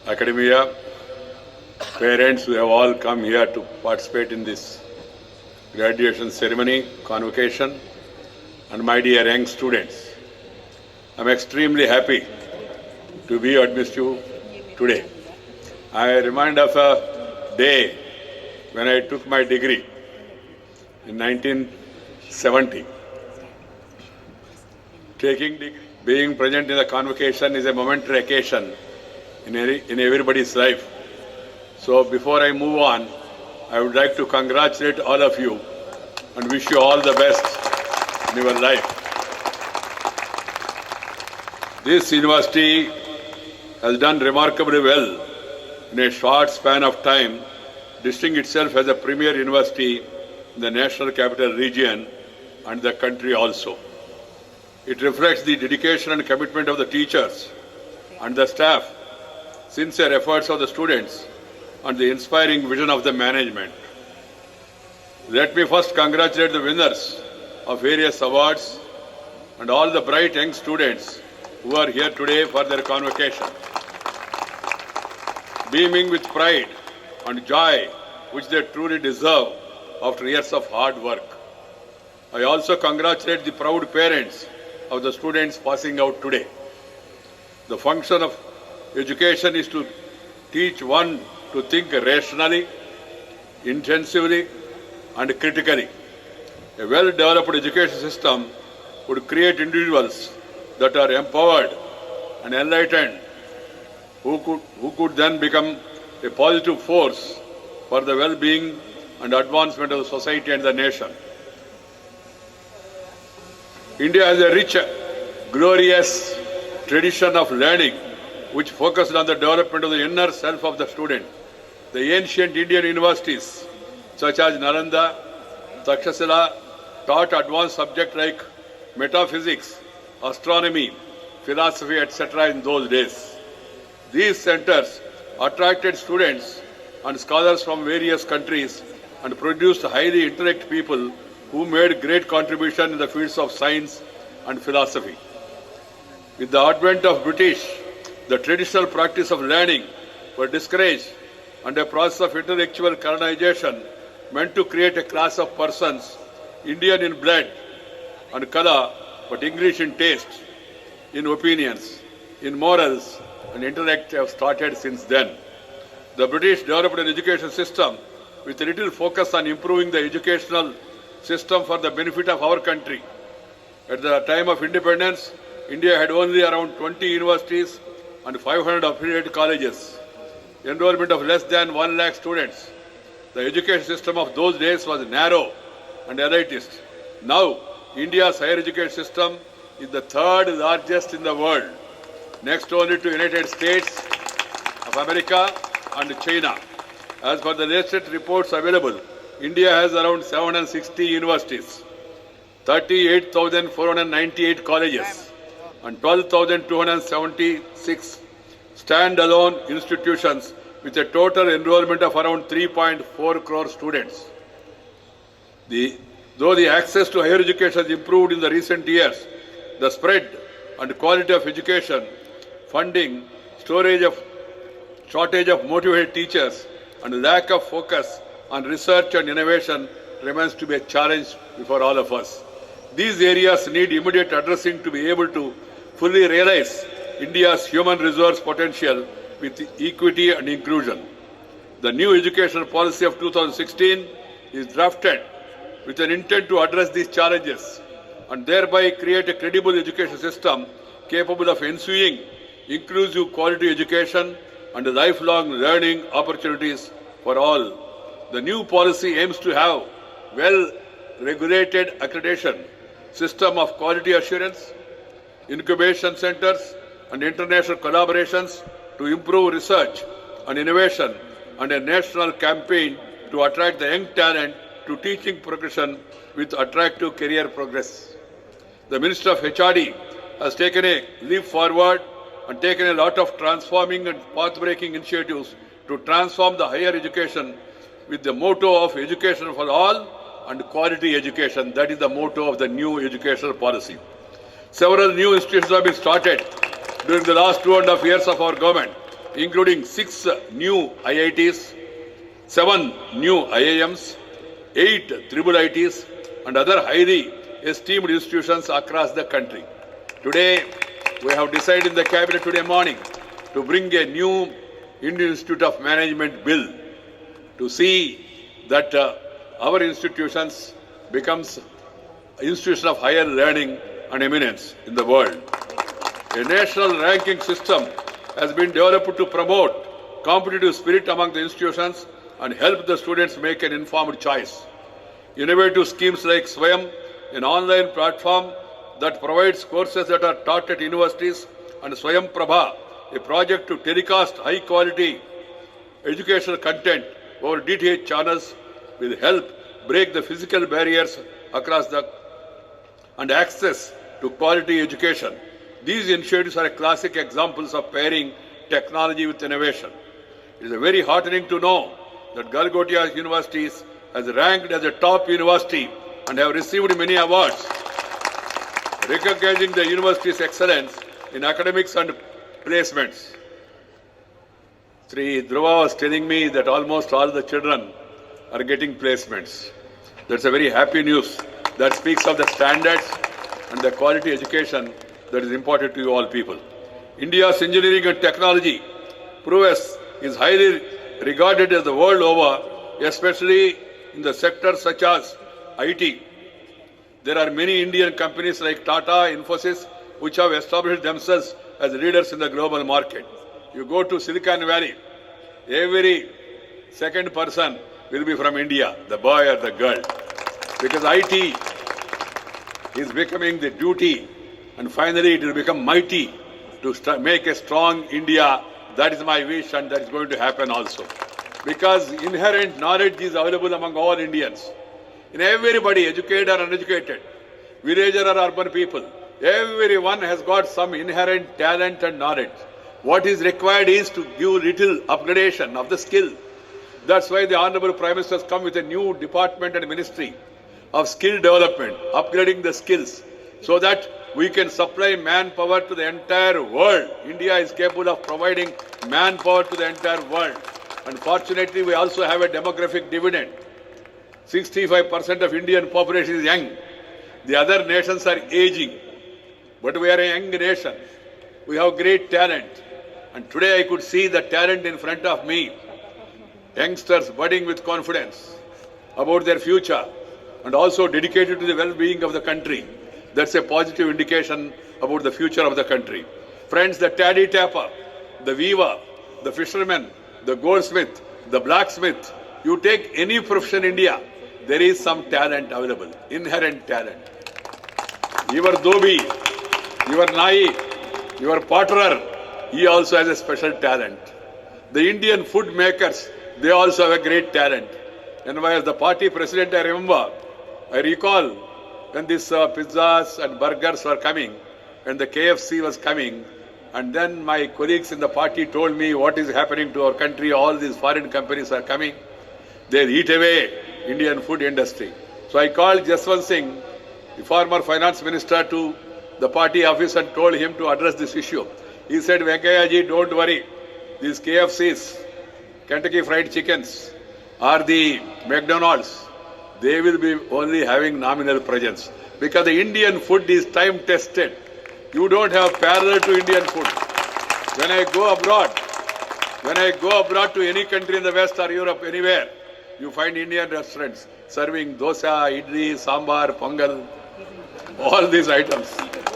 academia, parents who have all come here to participate in this graduation ceremony, convocation, and my dear young students. I'm extremely happy to be amidst you today. I remind of a day when I took my degree in 1970. Being present in the convocation is a momentary occasion in everybody's life. So before I move on, I would like to congratulate all of you and wish you all the best in your life. This university has done remarkably well in a short span of time, distinguishing itself as a premier university in the National Capital Region and the country also. It reflects the dedication and commitment of the teachers and the staff, sincere efforts of the students, and the inspiring vision of the management. Let me first congratulate the winners of various awards and all the bright young students who are here today for their convocation. Beaming with pride and joy which they truly deserve after years of hard work. I also congratulate the proud parents of the students passing out today. The function of education is to teach one to think rationally, intensively, and critically. A well-developed education system would create individuals that are empowered and enlightened, who could then become a positive force for the well-being and advancement of the society and the nation. India has a rich, glorious tradition of learning which focused on the development of the inner self of the student. The ancient Indian universities such as Nalanda, Takshashila taught advanced subjects like metaphysics, astronomy, philosophy, etc. in those days. These centers attracted students and scholars from various countries and produced highly intelligent people who made great contribution in the fields of science and philosophy. With the advent of British, the traditional practice of learning were discouraged, and a process of intellectual colonization meant to create a class of persons, Indian in blood and color, but English in taste, in opinions, in morals, and intellect have started since then. The British developed an education system with a little focus on improving the educational system for the benefit of our country. At the time of independence, India had only around 20 universities and 500 affiliated colleges. Enrollment of less than 1 lakh students. The education system of those days was narrow and elitist. Now, India's higher education system is the third largest in the world. next only to United States of America and China. As per the latest reports available, India has around 760 universities, 38,498 colleges, and 12,276 stand-alone institutions with a total enrollment of around 3.4 crore students. Though the access to higher education has improved in the recent years, the spread and quality of education, funding, shortage of motivated teachers, and lack of focus on research and innovation remains to be a challenge before all of us. These areas need immediate addressing to be able to fully realize India's human resource potential with equity and inclusion. The new educational policy of 2016 is drafted with an intent to address these challenges and thereby create a credible education system capable of ensuing inclusive quality education and lifelong learning opportunities for all. The new policy aims to have well-regulated accreditation, system of quality assurance, incubation centers, and international collaborations to improve research and innovation, and a national campaign to attract the young talent to teaching progression with attractive career progress. The Minister of HRD has taken a leap forward and taken a lot of transforming and path-breaking initiatives to transform the higher education with the motto of education for all and quality education. That is the motto of the new educational policy. Several new institutions have been started during the last 2.5 years of our government, including 6 new IITs, 7 new IIMs, 8 triple ITs, and other highly esteemed institutions across the country. Today, we have decided in the Cabinet today morning to bring a new Indian Institute of Management bill to see that our institutions becomes institutions of higher learning and eminence in the world. A national ranking system has been developed to promote competitive spirit among the institutions and help the students make an informed choice. Innovative schemes like Swayam, an online platform that provides courses that are taught at universities, and Swayam Prabha, a project to telecast high-quality educational content over DTH channels, will help break the physical barriers across and access to quality education. These initiatives are classic examples of pairing technology with innovation. It is very heartening to know that Galgotia Universities has ranked as a top university and have received many awards, recognizing the university's excellence in academics and placements. Sri Dhruva was telling me that almost all the children are getting placements. That's a very happy news. That speaks of the standards and the quality education that is important to you all people. India's engineering and technology prowess is highly regarded as the world over, especially in the sectors such as IT. There are many Indian companies like Tata, Infosys, which have established themselves as leaders in the global market. You go to Silicon Valley, every second person will be from India, the boy or the girl. Because IT is becoming the duty, and finally it will become mighty to make a strong India. That is my wish, and that is going to happen also. Because inherent knowledge is available among all Indians. In everybody, educated or uneducated, villager or urban people, everyone has got some inherent talent and knowledge. What is required is to give little upgradation of the skill. That's why the Honorable Prime Minister has come with a new department and ministry of skill development, upgrading the skills, so that we can supply manpower to the entire world. India is capable of providing manpower to the entire world. Unfortunately, we also have a demographic dividend. 65% of Indian population is young. The other nations are aging. But we are a young nation. We have great talent. And today I could see the talent in front of me. Youngsters budding with confidence about their future and also dedicated to the well-being of the country. That's a positive indication about the future of the country. Friends, the taddy tapper, the weaver, the fisherman, the goldsmith, the blacksmith, you take any profession in India, there is some talent available, inherent talent. Your dhobi, your nai, Your potterer, he also has a special talent. The Indian food makers, they also have a great talent. And as the party president, I recall when these pizzas and burgers were coming, and the KFC was coming, and then my colleagues in the party told me what is happening to our country, all these foreign companies are coming, they eat away Indian food industry. So I called Jaswant Singh, the former finance minister, to the party office and told him to address this issue. He said, Venkaiah ji, don't worry, these KFCs, Kentucky Fried Chickens, or the McDonald's, they will be only having nominal presence. Because the Indian food is time tested. You don't have parallel to Indian food. When I go abroad to any country in the West or Europe, anywhere, you find Indian restaurants serving dosa, idli, sambar, pongal, all these items.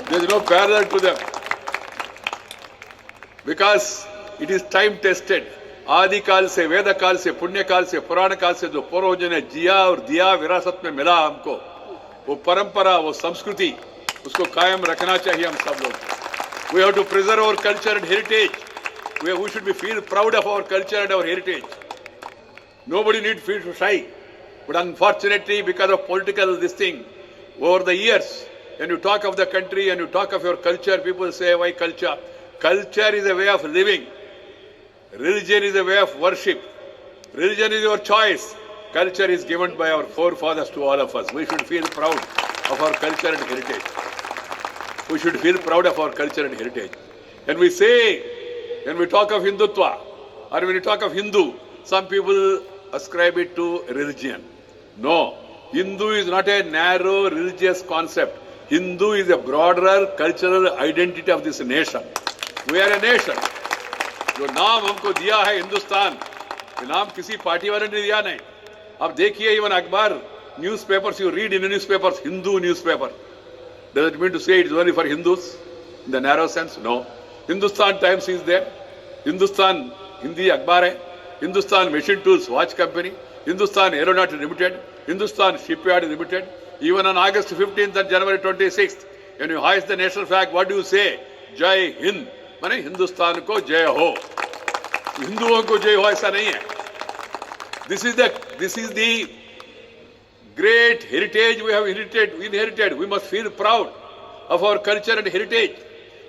There is no parallel to them. Because it is time tested. आदि काल से, वेद काल से, पुण्य काल से, पुराण काल से जो पूर्वजों ने जिया और दिया, विरासत में मिला हमको, वो परंपरा, वो संस्कृति, उसको कायम रखना चाहिए हम सब लोग. We have to preserve our culture and heritage. We should be feel proud of our culture and our heritage. Nobody need feel shy. But unfortunately, because of political this thing, over the years, when you talk of the country and you talk of your culture, people say, why culture? Culture is a way of living. Religion is a way of worship. Religion is your choice. Culture is given by our forefathers to all of us. We should feel proud of our culture and heritage. We should feel proud of our culture and heritage. And we say, when we talk of Hindutva, or when we talk of Hindu, some people ascribe it to religion. No, Hindu is not a narrow religious concept. Hindu is a broader cultural identity of this nation. We are a nation. जो नाम हमको दिया है हिंदुस्तान, ये नाम किसी party वाले ने दिया नहीं. अब देखिए, इवन अखबार, newspapers, you read in the newspapers, Hindu newspaper. Does it mean to say it is only for Hindus in the narrow sense? No. Hindustan Times is there. Hindustan Hindi अखबार है. Hindustan Machine Tools Watch Company. Hindustan Aeronautic Limited. Hindustan Shipyard Limited. Even on August 15th and January 26th, when you hoist the national flag, what do you say? Jai Hind. माने हिंदुस्तान को जय हो. हिंदुओं को जय हो ऐसा नहीं है. This is the great heritage we have inherited. We must feel proud of our culture and heritage,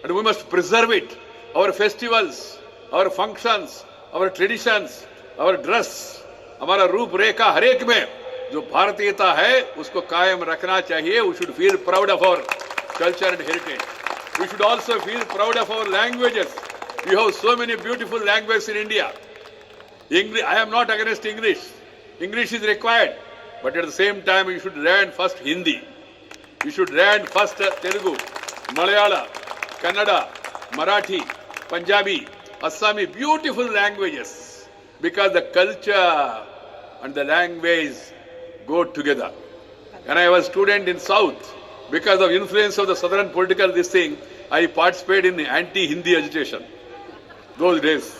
and we must preserve it. Our festivals, our functions, our traditions, our dress, हमारा रूप रेखा हर एक में जो भारतीयता है उसको कायम रखना चाहिए. We should feel proud of our culture and heritage. We should also feel proud of our languages. We have so many beautiful languages in India. English, I am not against English. English is required. But at the same time, you should learn first Hindi. You should learn first Telugu, Malayalam, Kannada, Marathi, Punjabi, Assami, beautiful languages. Because the culture and the language go together. When I was a student in South, because of influence of the southern political this thing, I participated in anti-Hindi agitation those days.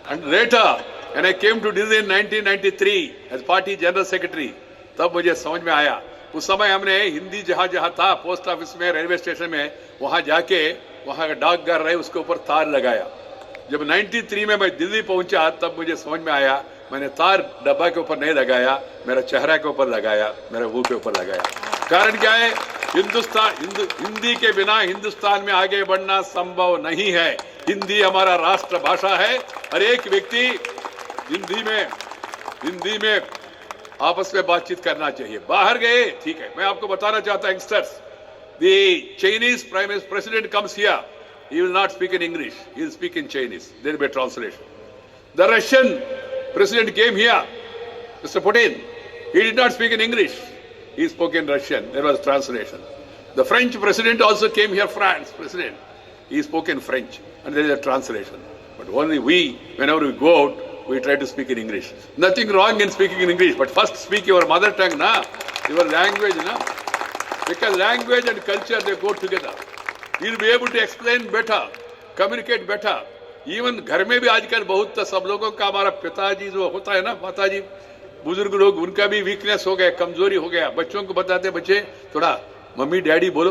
And later, when I came to Delhi in 1993 as party general secretary, तब मुझे समझ में आया. उस समय हमने हिंदी जहाँ जहाँ था, पोस्ट ऑफिस में, रेलवे स्टेशन में, वहाँ जाके वहाँ का डाकघर रहे उसके ऊपर तार लगाया. जब 93 में मैं दिल्ली पहुंचा तब मुझे समझ में आया, मैंने तार डब्बा के ऊपर नहीं लगाया, मेरा चेहरा के ऊपर लगाया, मेरे मुंह के ऊपर लगाया. कारण क्या है? हिंदी के बिना हिंदुस्तान में आगे बढ़ना संभव नहीं है. हिंदी हमारा राष्ट्र भाषा है. हर एक व्यक्ति हिंदी में आपस में बातचीत करना चाहिए. बाहर गए ठीक है, मैं आपको बताना चाहता हूं youngsters, the Chinese president comes here, he will not speak in English, he will speak in Chinese. There will be a translation. The Russian president came here, Mr. Putin, he did not speak in English, he spoke in Russian, there was translation. The French president also came here, France president, he spoke in French and there is a translation. But only we, whenever we go out, we try to speak in English. Nothing wrong in speaking in English, but first speak your mother tongue, na? Your language, na? Because language and culture, they go together. You will be able to explain better, communicate better. Even घर में भी आजकल बहुत सब लोगों का, हमारा पिताजी जो होता है ना, माताजी, बुजुर्ग लोग, उनका भी वीकनेस हो गया, कमजोरी हो गया. बच्चों को बताते, बच्चे थोड़ा मम्मी डैडी बोलो,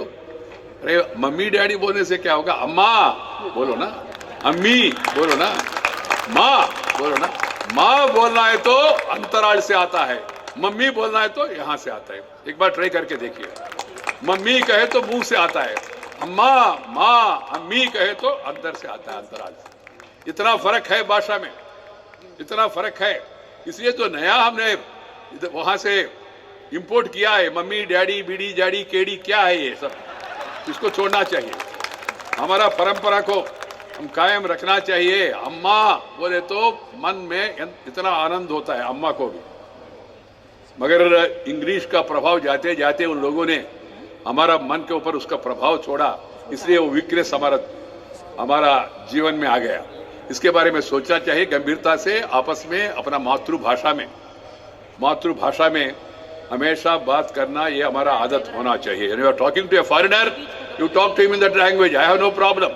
अरे मम्मी डैडी बोलने से क्या होगा? अम्मा बोलो ना, अम्मी बोलो ना, माँ बोलो ना। माँ बोलना है तो अंतराल से आता है, मम्मी बोलना है तो यहाँ से आता है। एक बार ट्राई करके देखिए। मम्मी कहे तो मुंह से आता है, अम्मा माँ अम्मी कहे तो अंदर से आता है, अंतराल से। इतना फर्क है भाषा में, इतना फर्क है। इसलिए तो नया हमने वहां से इंपोर्ट किया है, मम्मी डैडी बीड़ी जाड़ी केड़ी क्या है ये सब, इसको छोड़ना चाहिए। हमारा परंपरा को हम कायम रखना चाहिए। अम्मा बोले तो मन में इतना आनंद होता है, अम्मा को भी। मगर इंग्लिश का प्रभाव जाते जाते उन लोगों ने हमारा मन के ऊपर उसका प्रभाव छोड़ा, इसलिए वो वीकनेस हमारा जीवन में आ गया। इसके बारे में सोचना चाहिए गंभीरता से, आपस में अपना मातृभाषा में हमेशा बात करना, ये हमारा आदत होना चाहिए। When you are talking to a foreigner, you talk to him in that language. I have no problem.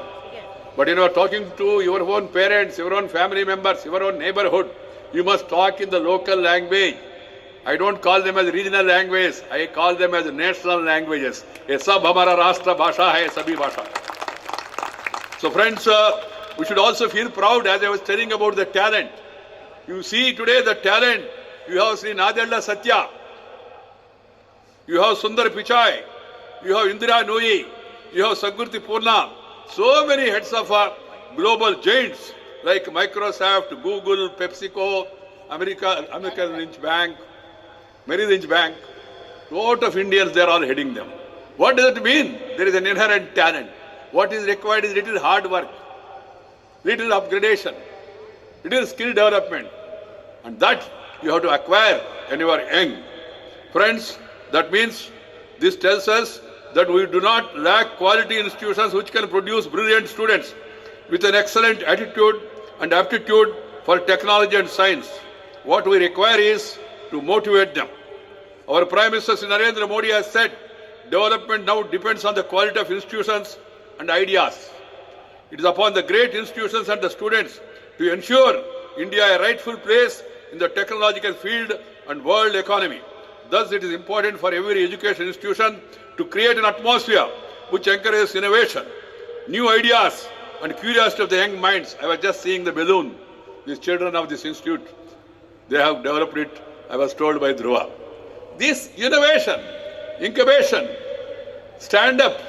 But when you are talking to your own parents, your own family members, your own neighborhood, you must talk in the local language. I don't call them as regional languages. I call them as national languages. ये सब हमारा राष्ट्र भाषा है, सभी भाषा। So friends, we should also feel proud, as I was telling about the talent. You see today the talent. You have Sri Nadella Satya. You have Sundar Pichai. You have Indira Nooyi. You have Sagurti Purna. So many heads of global giants like Microsoft, Google, PepsiCo, American Lynch Bank, Merrill Lynch Bank. Lot of Indians, they are all heading them. What does it mean? There is an inherent talent. What is required is little hard work, little upgradation, little skill development, and that you have to acquire when you are young. Friends, that means this tells us that we do not lack quality institutions which can produce brilliant students with an excellent attitude and aptitude for technology and science. What we require is to motivate them. Our Prime Minister Sri Narendra Modi has said, development now depends on the quality of institutions and ideas. It is upon the great institutions and the students to ensure India a rightful place in the technological field and world economy. Thus, it is important for every education institution to create an atmosphere which encourages innovation, new ideas, and curiosity of the young minds. I was just seeing the balloon. These children of this institute, they have developed it, I was told by Dhruva. This innovation, incubation, stand-up,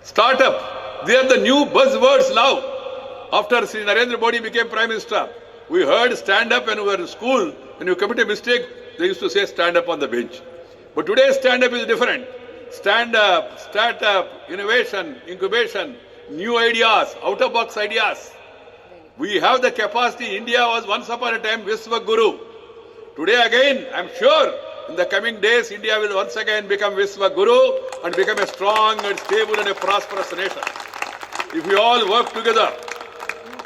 start-up, they are the new buzzwords now. After Sri Narendra Modi became Prime Minister, we heard stand-up when we were in school. When you commit a mistake, they used to say stand up on the bench. But today's stand-up is different. Stand-up, start-up, innovation, incubation, new ideas, out-of-box ideas. We have the capacity. India was once upon a time Viswa Guru. Today again, I'm sure in the coming days, India will once again become Viswa Guru and become a strong and stable and a prosperous nation. If we all work together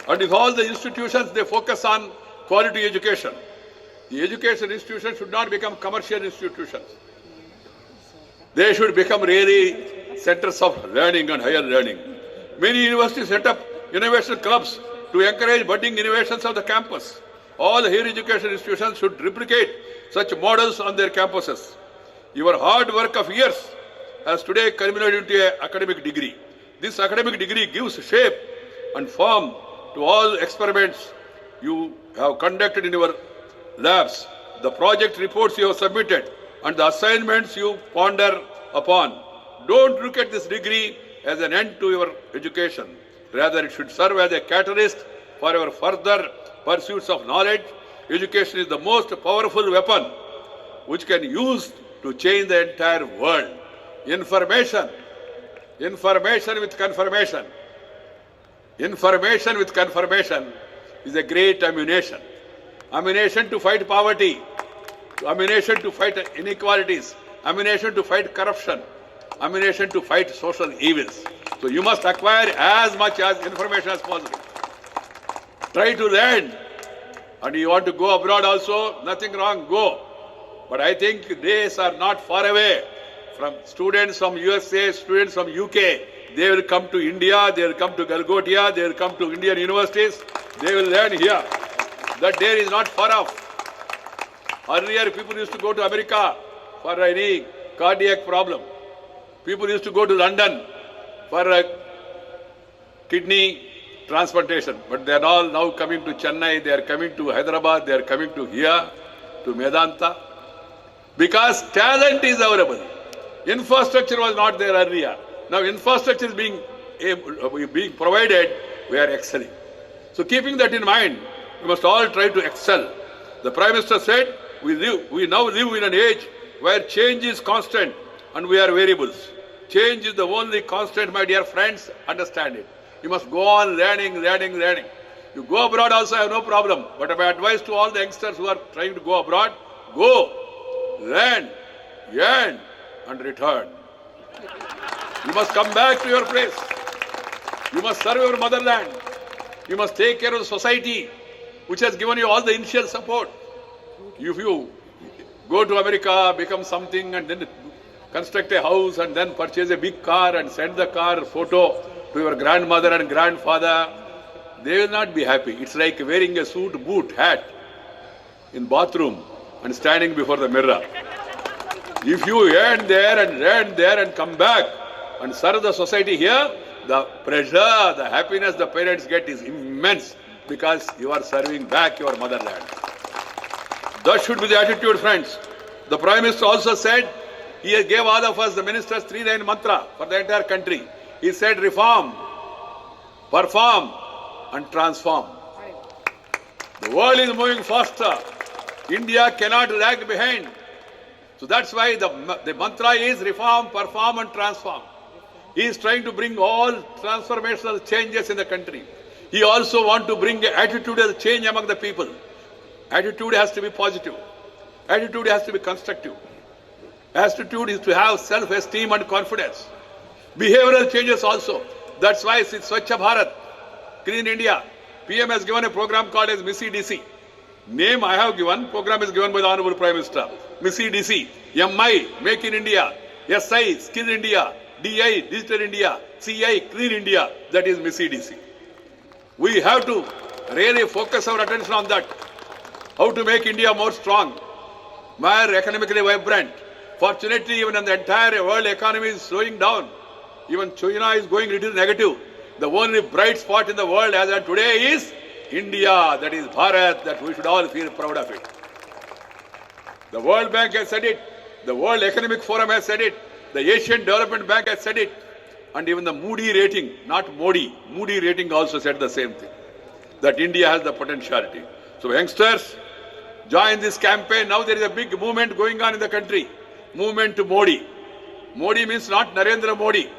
and if all the institutions, they focus on quality education. The education institutions should not become commercial institutions. They should become really centers of learning and higher learning. Many universities set up innovation clubs to encourage budding innovations of the campus. All higher education institutions should replicate such models on their campuses. Your hard work of years has today culminated into an academic degree. This academic degree gives shape and form to all experiments you have conducted in your labs, the project reports you have submitted, and the assignments you ponder upon. Don't look at this degree as an end to your education. Rather, it should serve as a catalyst for your further pursuits of knowledge. Education is the most powerful weapon which can use to change the entire world. Information with confirmation. Information with confirmation is a great ammunition. Ammunition to fight poverty, ammunition to fight inequalities, ammunition to fight corruption, ammunition to fight social evils. So you must acquire as much as information as possible. Try to learn. And you want to go abroad also, nothing wrong, go. But I think days are not far away from students from USA, students from UK. They will come to India, they will come to Galgotia, they will come to Indian universities, they will learn here. That day is not far off. Earlier people used to go to America for any cardiac problem. People used to go to London for a kidney transplantation, but they are all now coming to Chennai, they are coming to Hyderabad, they are coming to here, to Medanta, because talent is available. Infrastructure was not there earlier. Now infrastructure is being provided, we are excelling. So keeping that in mind, we must all try to excel. The Prime Minister said, we now live in an age where change is constant and we are variables. Change is the only constant, my dear friends, understand it. You must go on learning. You go abroad also, I have no problem. But my advice to all the youngsters who are trying to go abroad, go, learn, and return. You must come back to your place. You must serve your motherland. You must take care of the society which has given you all the initial support. If you go to America, become something, and then construct a house, and then purchase a big car and send the car photo to your grandmother and grandfather, they will not be happy. It's like wearing a suit, boot, hat in bathroom and standing before the mirror. If you earn there and come back and serve the society here, the pleasure, the happiness the parents get is immense because you are serving back your motherland. That should be the attitude, friends. The Prime Minister also said, he gave all of us, the ministers, 3-line mantra for the entire country. He said, reform, perform, and transform. The world is moving faster. India cannot lag behind. So that's why the mantra is reform, perform, and transform. He is trying to bring all transformational changes in the country. He also wants to bring an attitudinal change among the people. Attitude has to be positive. Attitude has to be constructive. Attitude is to have self-esteem and confidence. Behavioral changes also. That's why it's Swachh Bharat, Clean India. PM has given a program called as MISSI DC. Name I have given, program is given by the Honorable Prime Minister. MISSI DC, MI, Make in India, SI, Skill India, DI, Digital India, CI, Clean India, that is MISSI DC. We have to really focus our attention on that. How to make India more strong, more economically vibrant. Fortunately, even in the entire world economy is slowing down. Even China is going a little negative. The only bright spot in the world as of today is India, that is Bharat, that we should all feel proud of it. The World Bank has said it, the World Economic Forum has said it, the Asian Development Bank has said it, and even the Moody rating, not Modi, Moody rating also said the same thing, that India has the potentiality. So youngsters, join this campaign. Now there is a big movement going on in the country. Movement to Modi. Modi means not Narendra Modi.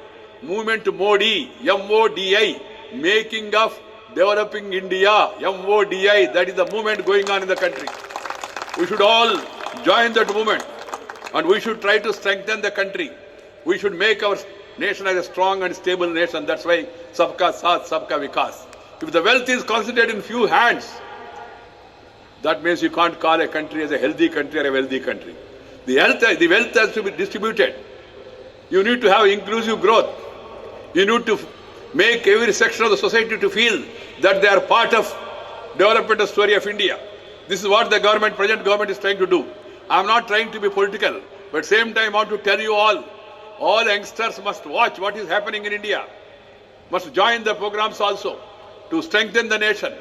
Movement to Modi, MODI, making of developing India, MODI, that is the movement going on in the country. We should all join that movement and we should try to strengthen the country. We should make our nation as a strong and stable nation. That's why Sabka Saath, Sabka Vikas. If the wealth is concentrated in few hands, that means you can't call a country as a healthy country or a wealthy country. The wealth has to be distributed. You need to have inclusive growth. You need to make every section of the society to feel that they are part of development story of India. This is what the present government is trying to do. I am not trying to be political, but at the same time I want to tell you all youngsters must watch what is happening in India, must join the programs also to strengthen the nation.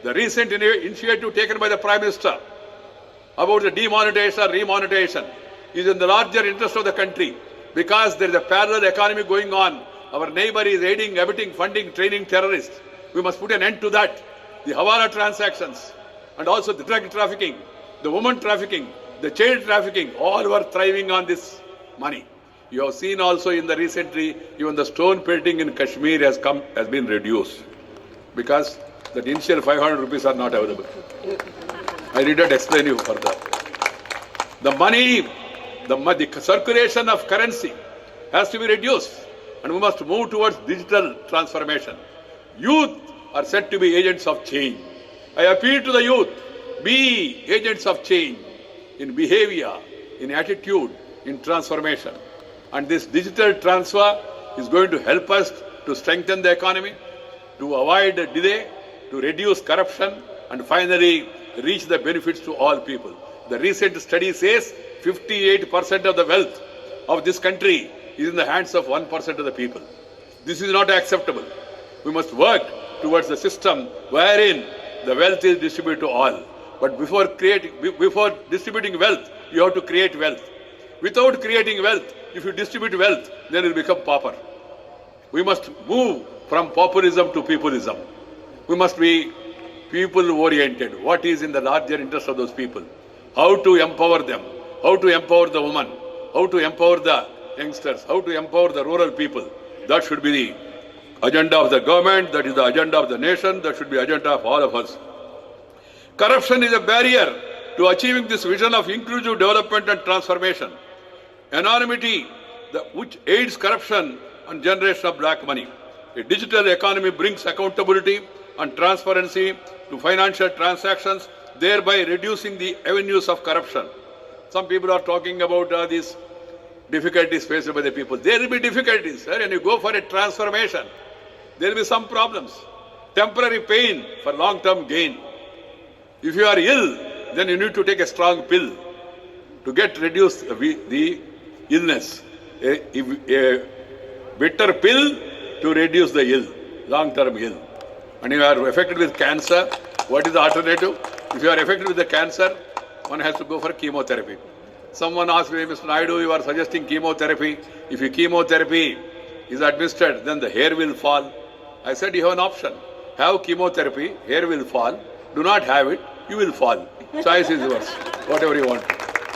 The recent initiative taken by the Prime Minister about the demonetization or remonetization is in the larger interest of the country because there is a parallel economy going on. Our neighbor is aiding, abetting, funding, training terrorists. We must put an end to that. The Hawala transactions and also the drug trafficking, the woman trafficking, the child trafficking, all were thriving on this money. You have seen also in the recently, even the stone pelting in Kashmir has been reduced because the initial 500 rupees are not available. I did not explain you further. The money, the circulation of currency has to be reduced and we must move towards digital transformation. Youth are said to be agents of change. I appeal to the youth, be agents of change in behavior, in attitude, in transformation. And this digital transfer is going to help us to strengthen the economy, to avoid delay, to reduce corruption, and finally reach the benefits to all people. The recent study says 58% of the wealth of this country is in the hands of 1% of the people. This is not acceptable. We must work towards a system wherein the wealth is distributed to all. But before distributing wealth, you have to create wealth. Without creating wealth, if you distribute wealth, then it will become pauper. We must move from pauperism to peopleism. We must be people-oriented. What is in the larger interest of those people? How to empower them? How to empower the woman? How to empower the youngsters? How to empower the rural people? That should be the agenda of the government. That is the agenda of the nation. That should be the agenda of all of us. Corruption is a barrier to achieving this vision of inclusive development and transformation. Anonymity, which aids corruption and generation of black money. A digital economy brings accountability and transparency to financial transactions, thereby reducing the avenues of corruption. Some people are talking about these difficulties faced by the people. There will be difficulties. When you go for a transformation, there will be some problems. Temporary pain for long-term gain. If you are ill, then you need to take a strong pill to reduce the illness. A bitter pill to reduce the ill, long-term ill. And if you are affected with cancer, what is the alternative? If you are affected with the cancer, one has to go for chemotherapy. Someone asked me, Mr. Naidu, you are suggesting chemotherapy. If your chemotherapy is administered, then the hair will fall. I said, you have an option. Have chemotherapy, hair will fall. Do not have it, you will fall. Choice is yours, whatever you want.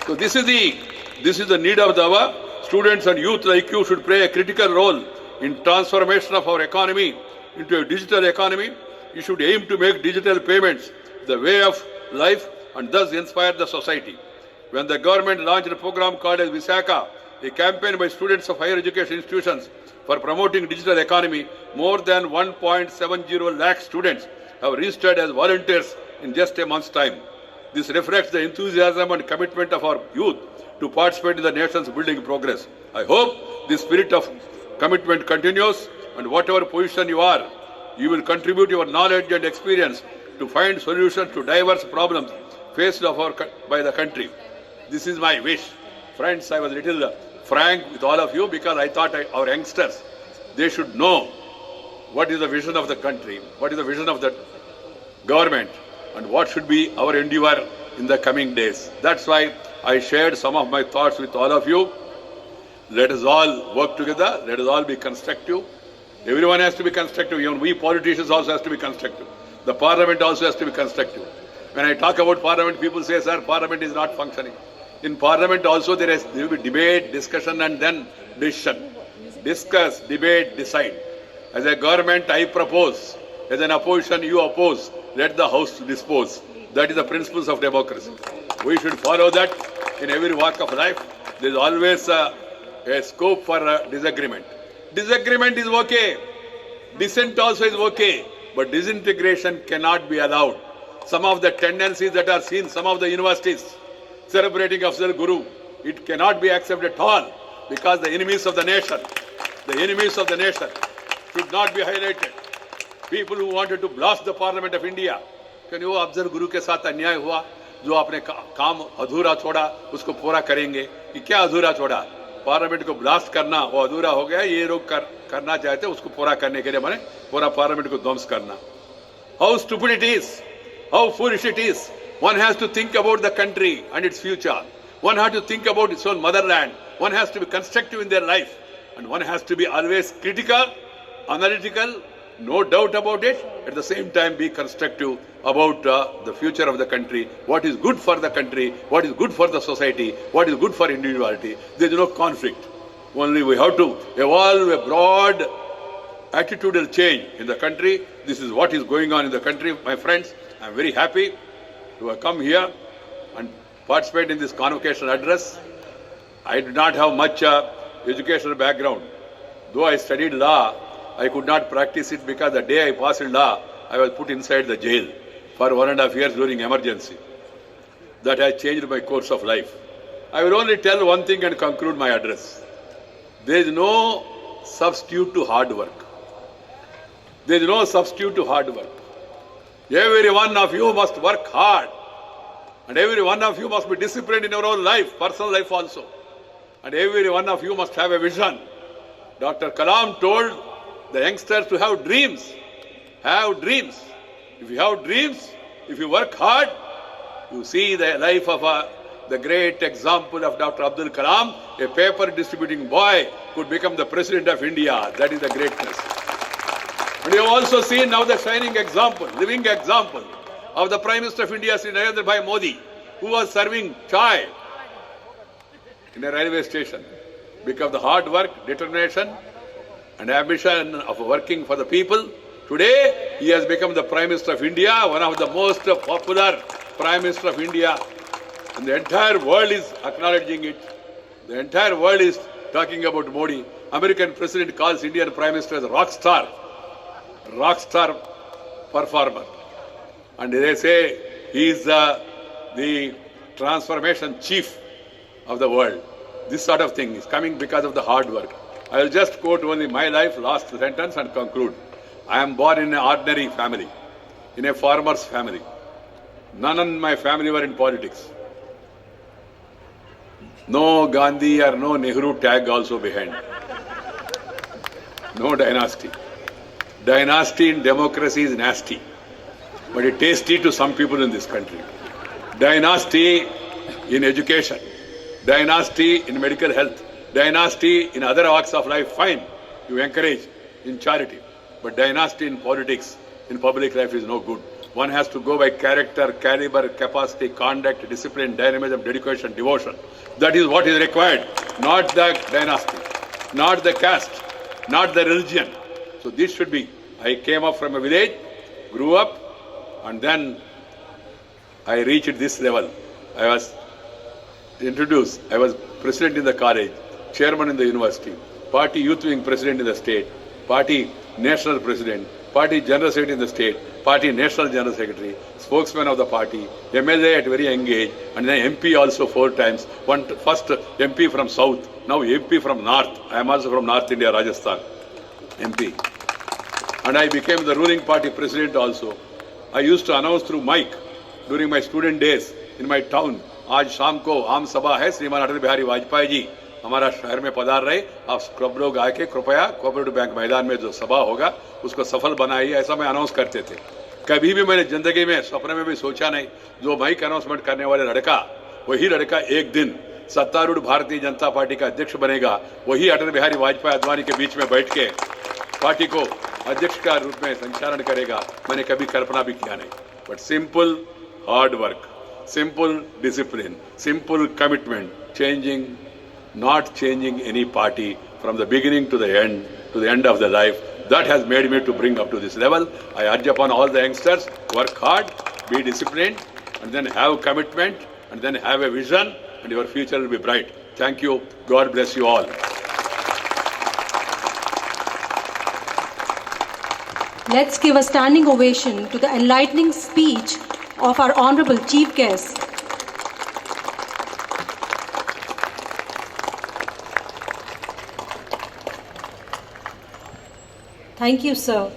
So this is the need of our students and youth like you should play a critical role in transformation of our economy into a digital economy. You should aim to make digital payments the way of life and thus inspire the society. When the government launched a program called as Visakha, a campaign by students of higher education institutions for promoting digital economy, more than 1.70 lakh students have registered as volunteers in just a month's time. This reflects the enthusiasm and commitment of our youth to participate in the nation's building progress. I hope this spirit of commitment continues, and whatever position you are, you will contribute your knowledge and experience to find solutions to diverse problems faced by the country. This is my wish. Friends, I was a little frank with all of you because I thought our youngsters, they should know what is the vision of the country, what is the vision of the government, and what should be our endeavor in the coming days. That's why I shared some of my thoughts with all of you. Let us all work together. Let us all be constructive. Everyone has to be constructive. Even we politicians also has to be constructive. The parliament also has to be constructive. When I talk about parliament, people say, sir, parliament is not functioning. In parliament also there will be debate, discussion and then decision. Discuss, debate, decide. As a government, I propose. As an opposition, you oppose. Let the house dispose. That is the principles of democracy. We should follow that in every walk of life. There is always a scope for disagreement. Disagreement is okay. Dissent also is okay. But disintegration cannot be allowed. Some of the tendencies that are seen, some of the universities celebrating Afzal Guru, it cannot be accepted at all because the enemies of the nation should not be highlighted. People who wanted to blast the Parliament of India, कि वो अफजल गुरु के साथ अन्याय हुआ, जो आपने काम अधूरा छोड़ा उसको पूरा करेंगे. कि क्या अधूरा छोड़ा? पार्लियामेंट को ब्लास्ट करना वो अधूरा हो गया. ये लोग करना चाहते उसको पूरा करने के लिए मैंने पूरा पार्लियामेंट को ध्वंस करना. How stupid it is, how foolish it is. One has to think about the country and its future. One has to think about its own motherland. One has to be constructive in their life, and one has to be always critical, analytical, no doubt about it. At the same time, be constructive about the future of the country, what is good for the country, what is good for the society, what is good for individuality. There is no conflict. Only we have to evolve a broad attitudinal change in the country. This is what is going on in the country. My friends, I am very happy to have come here and participate in this convocation address. I did not have much educational background. Though I studied law, I could not practice it because the day I passed law, I was put inside the jail for 1.5 years during emergency. That has changed my course of life. I will only tell one thing and conclude my address. There is no substitute to hard work. There is no substitute to hard work. Every one of you must work hard. And every one of you must be disciplined in your own life, personal life also. and every one of you must have a vision. Dr. Kalam told the youngsters to have dreams. Have dreams. If you have dreams, if you work hard, you see the life of the great example of Dr. Abdul Kalam, a paper distributing boy could become the President of India. That is the greatness. And you have also seen now the shining example, living example of the Prime Minister of India, Sri Narendra Bhai Modi, who was serving chai in a railway station because of the hard work, determination and ambition of working for the people. Today, he has become the Prime Minister of India, one of the most popular Prime Minister of India. And the entire world is acknowledging it. The entire world is talking about Modi. American President calls Indian Prime Minister as a rock star performer. And they say he is the transformation chief of the world. This sort of thing is coming because of the hard work. I will just quote only my life, last sentence, and conclude. I am born in an ordinary family, in a farmer's family. None in my family were in politics. No Gandhi or no Nehru tag also behind. No dynasty. Dynasty in democracy is nasty, but it's tasty to some people in this country. Dynasty in education, dynasty in medical health, dynasty in other walks of life, fine, you encourage in charity. But dynasty in politics, in public life is no good. One has to go by character, caliber, capacity, conduct, discipline, dynamism, dedication, devotion. That is what is required, not the dynasty, not the caste, not the religion. So this should be. I came up from a village, grew up, and then I reached this level. I was introduced. I was president in the college, chairman in the university, party youth wing president in the state, party national president, party general secretary in the state, party national general secretary, spokesman of the party, MLA at very young age, and then MP also 4 times. First MP from South, now MP from North. I am also from North India, Rajasthan, MP. And I became the ruling party president also. I used to announce through mic during my student days in my town, आज शाम को आम सभा है, श्रीमान अटल बिहारी वाजपेयी जी हमारा शहर में पधार रहे, आप सब लोग आके कृपया कोऑपरेटिव बैंक मैदान में जो सभा होगा उसको सफल बनाइए, ऐसा मैं अनाउंस करते थे. कभी भी मैंने जिंदगी में सपने में भी सोचा नहीं, जो माइक अनाउंसमेंट करने वाले लड़का, वही लड़का एक दिन सत्तारूढ़ भारतीय जनता पार्टी का अध्यक्ष बनेगा, वही अटल बिहारी वाजपेयी अद्वानी के बीच में बैठ के पार्टी को अध्यक्ष का रूप में संचालन करेगा. मैंने कभी कल्पना भी किया नहीं. But simple hard work, simple discipline, simple commitment, not changing any party from the beginning to the end of the life. That has made me to bring up to this level. I urge upon all the youngsters, work hard, be disciplined, and then have commitment, and then have a vision, and your future will be bright. Thank you. God bless you all. Let's give a standing ovation to the enlightening speech of our Honorable Chief Guest. Thank you, sir.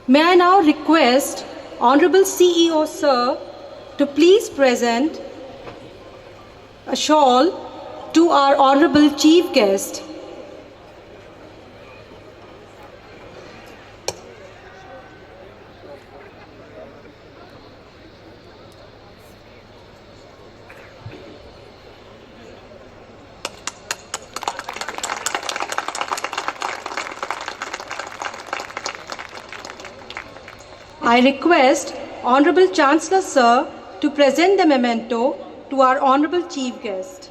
May I now request Honorable CEO, sir, to please present a shawl to our Honorable Chief Guest. I request Honorable Chancellor Sir to present the memento to our Honorable Chief Guest.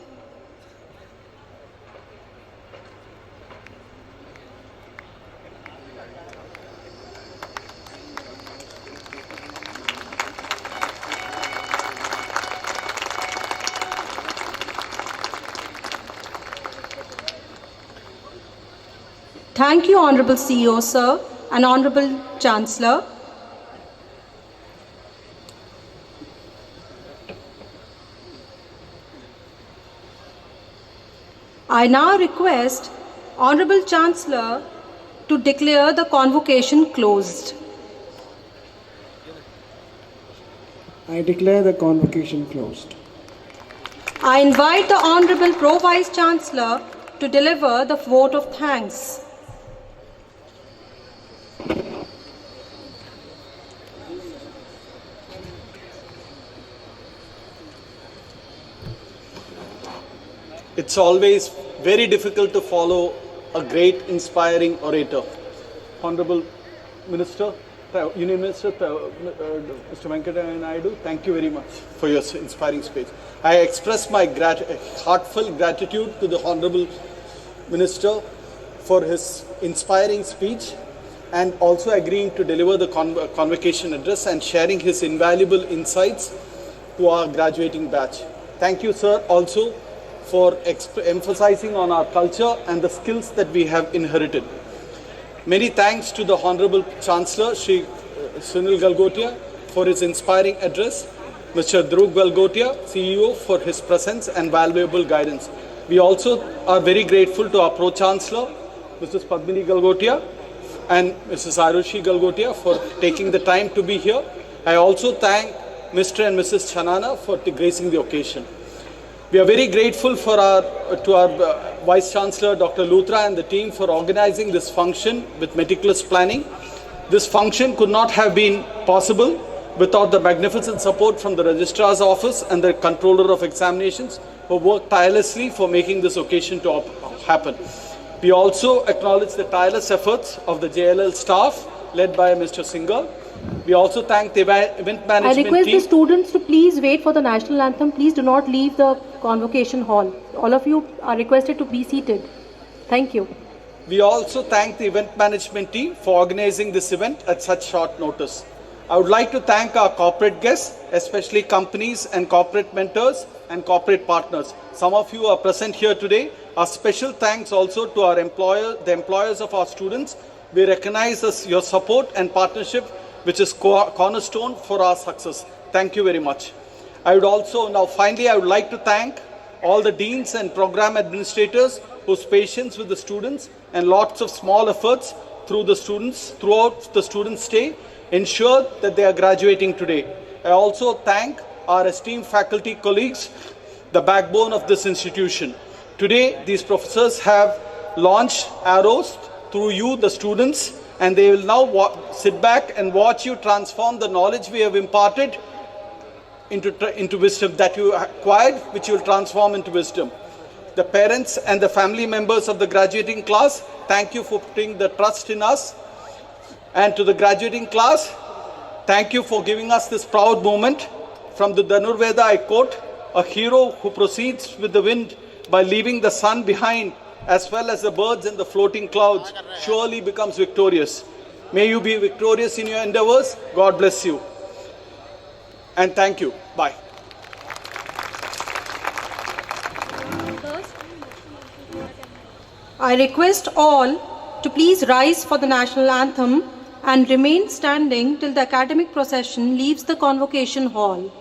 Thank you, Honorable CEO Sir and Honorable Chancellor. I now request Honorable Chancellor to declare the convocation closed. I declare the convocation closed. I invite the Honorable Pro Vice Chancellor to deliver the vote of thanks. It's always very difficult to follow a great, inspiring orator. Honorable Minister, Union Minister, Mr. Venkaiah Naidu, thank you very much for your inspiring speech. I express my heartfelt gratitude to the Honorable Minister for his inspiring speech and also agreeing to deliver the convocation address and sharing his invaluable insights to our graduating batch. Thank you, sir, also for emphasizing on our culture and the skills that we have inherited. Many thanks to the Honorable Chancellor, Shri Sunil Galgotia, for his inspiring address, Mr. Dhruv Galgotia, CEO, for his presence and valuable guidance. We also are very grateful to our Pro-Chancellor, Mrs. Padmini Galgotia, and Mrs. Arushi Galgotia for taking the time to be here. I also thank Mr. and Mrs. Chanana for gracing the occasion. We are very grateful to our Vice Chancellor, Dr. Luthra, and the team for organizing this function with meticulous planning. This function could not have been possible without the magnificent support from the Registrar's Office and the Controller of Examinations, who worked tirelessly for making this occasion to happen. We also acknowledge the tireless efforts of the JLL staff led by Mr. Singhal. We also thank the event management I request team. the students to please wait for the national anthem. Please do not leave the convocation hall. All of you are requested to be seated. Thank you. We also thank the event management team for organizing this event at such short notice. I would like to thank our corporate guests, especially companies and corporate mentors and corporate partners. Some of you are present here today. Our special thanks also to our the employers of our students. We recognize your support and partnership, which is cornerstone for our success. Thank you very much. I would also, now finally, I would like to thank all the deans and program administrators whose patience with the students and lots of small efforts throughout the students' stay ensure that they are graduating today. I also thank our esteemed faculty colleagues, the backbone of this institution. Today, these professors have launched arrows through you, the students, and they will now sit back and watch you transform the knowledge we have imparted into wisdom that you acquired, which you will transform into wisdom. The parents and the family members of the graduating class, thank you for putting the trust in us. And to the graduating class, thank you for giving us this proud moment. From the Dhanurveda, I quote, "A hero who proceeds with the wind by leaving the sun behind, as well as the birds and the floating clouds, surely becomes victorious." May you be victorious in your endeavors. God bless you. And thank you. Bye. I request all to please rise for the national anthem and remain standing till the academic procession leaves the convocation hall.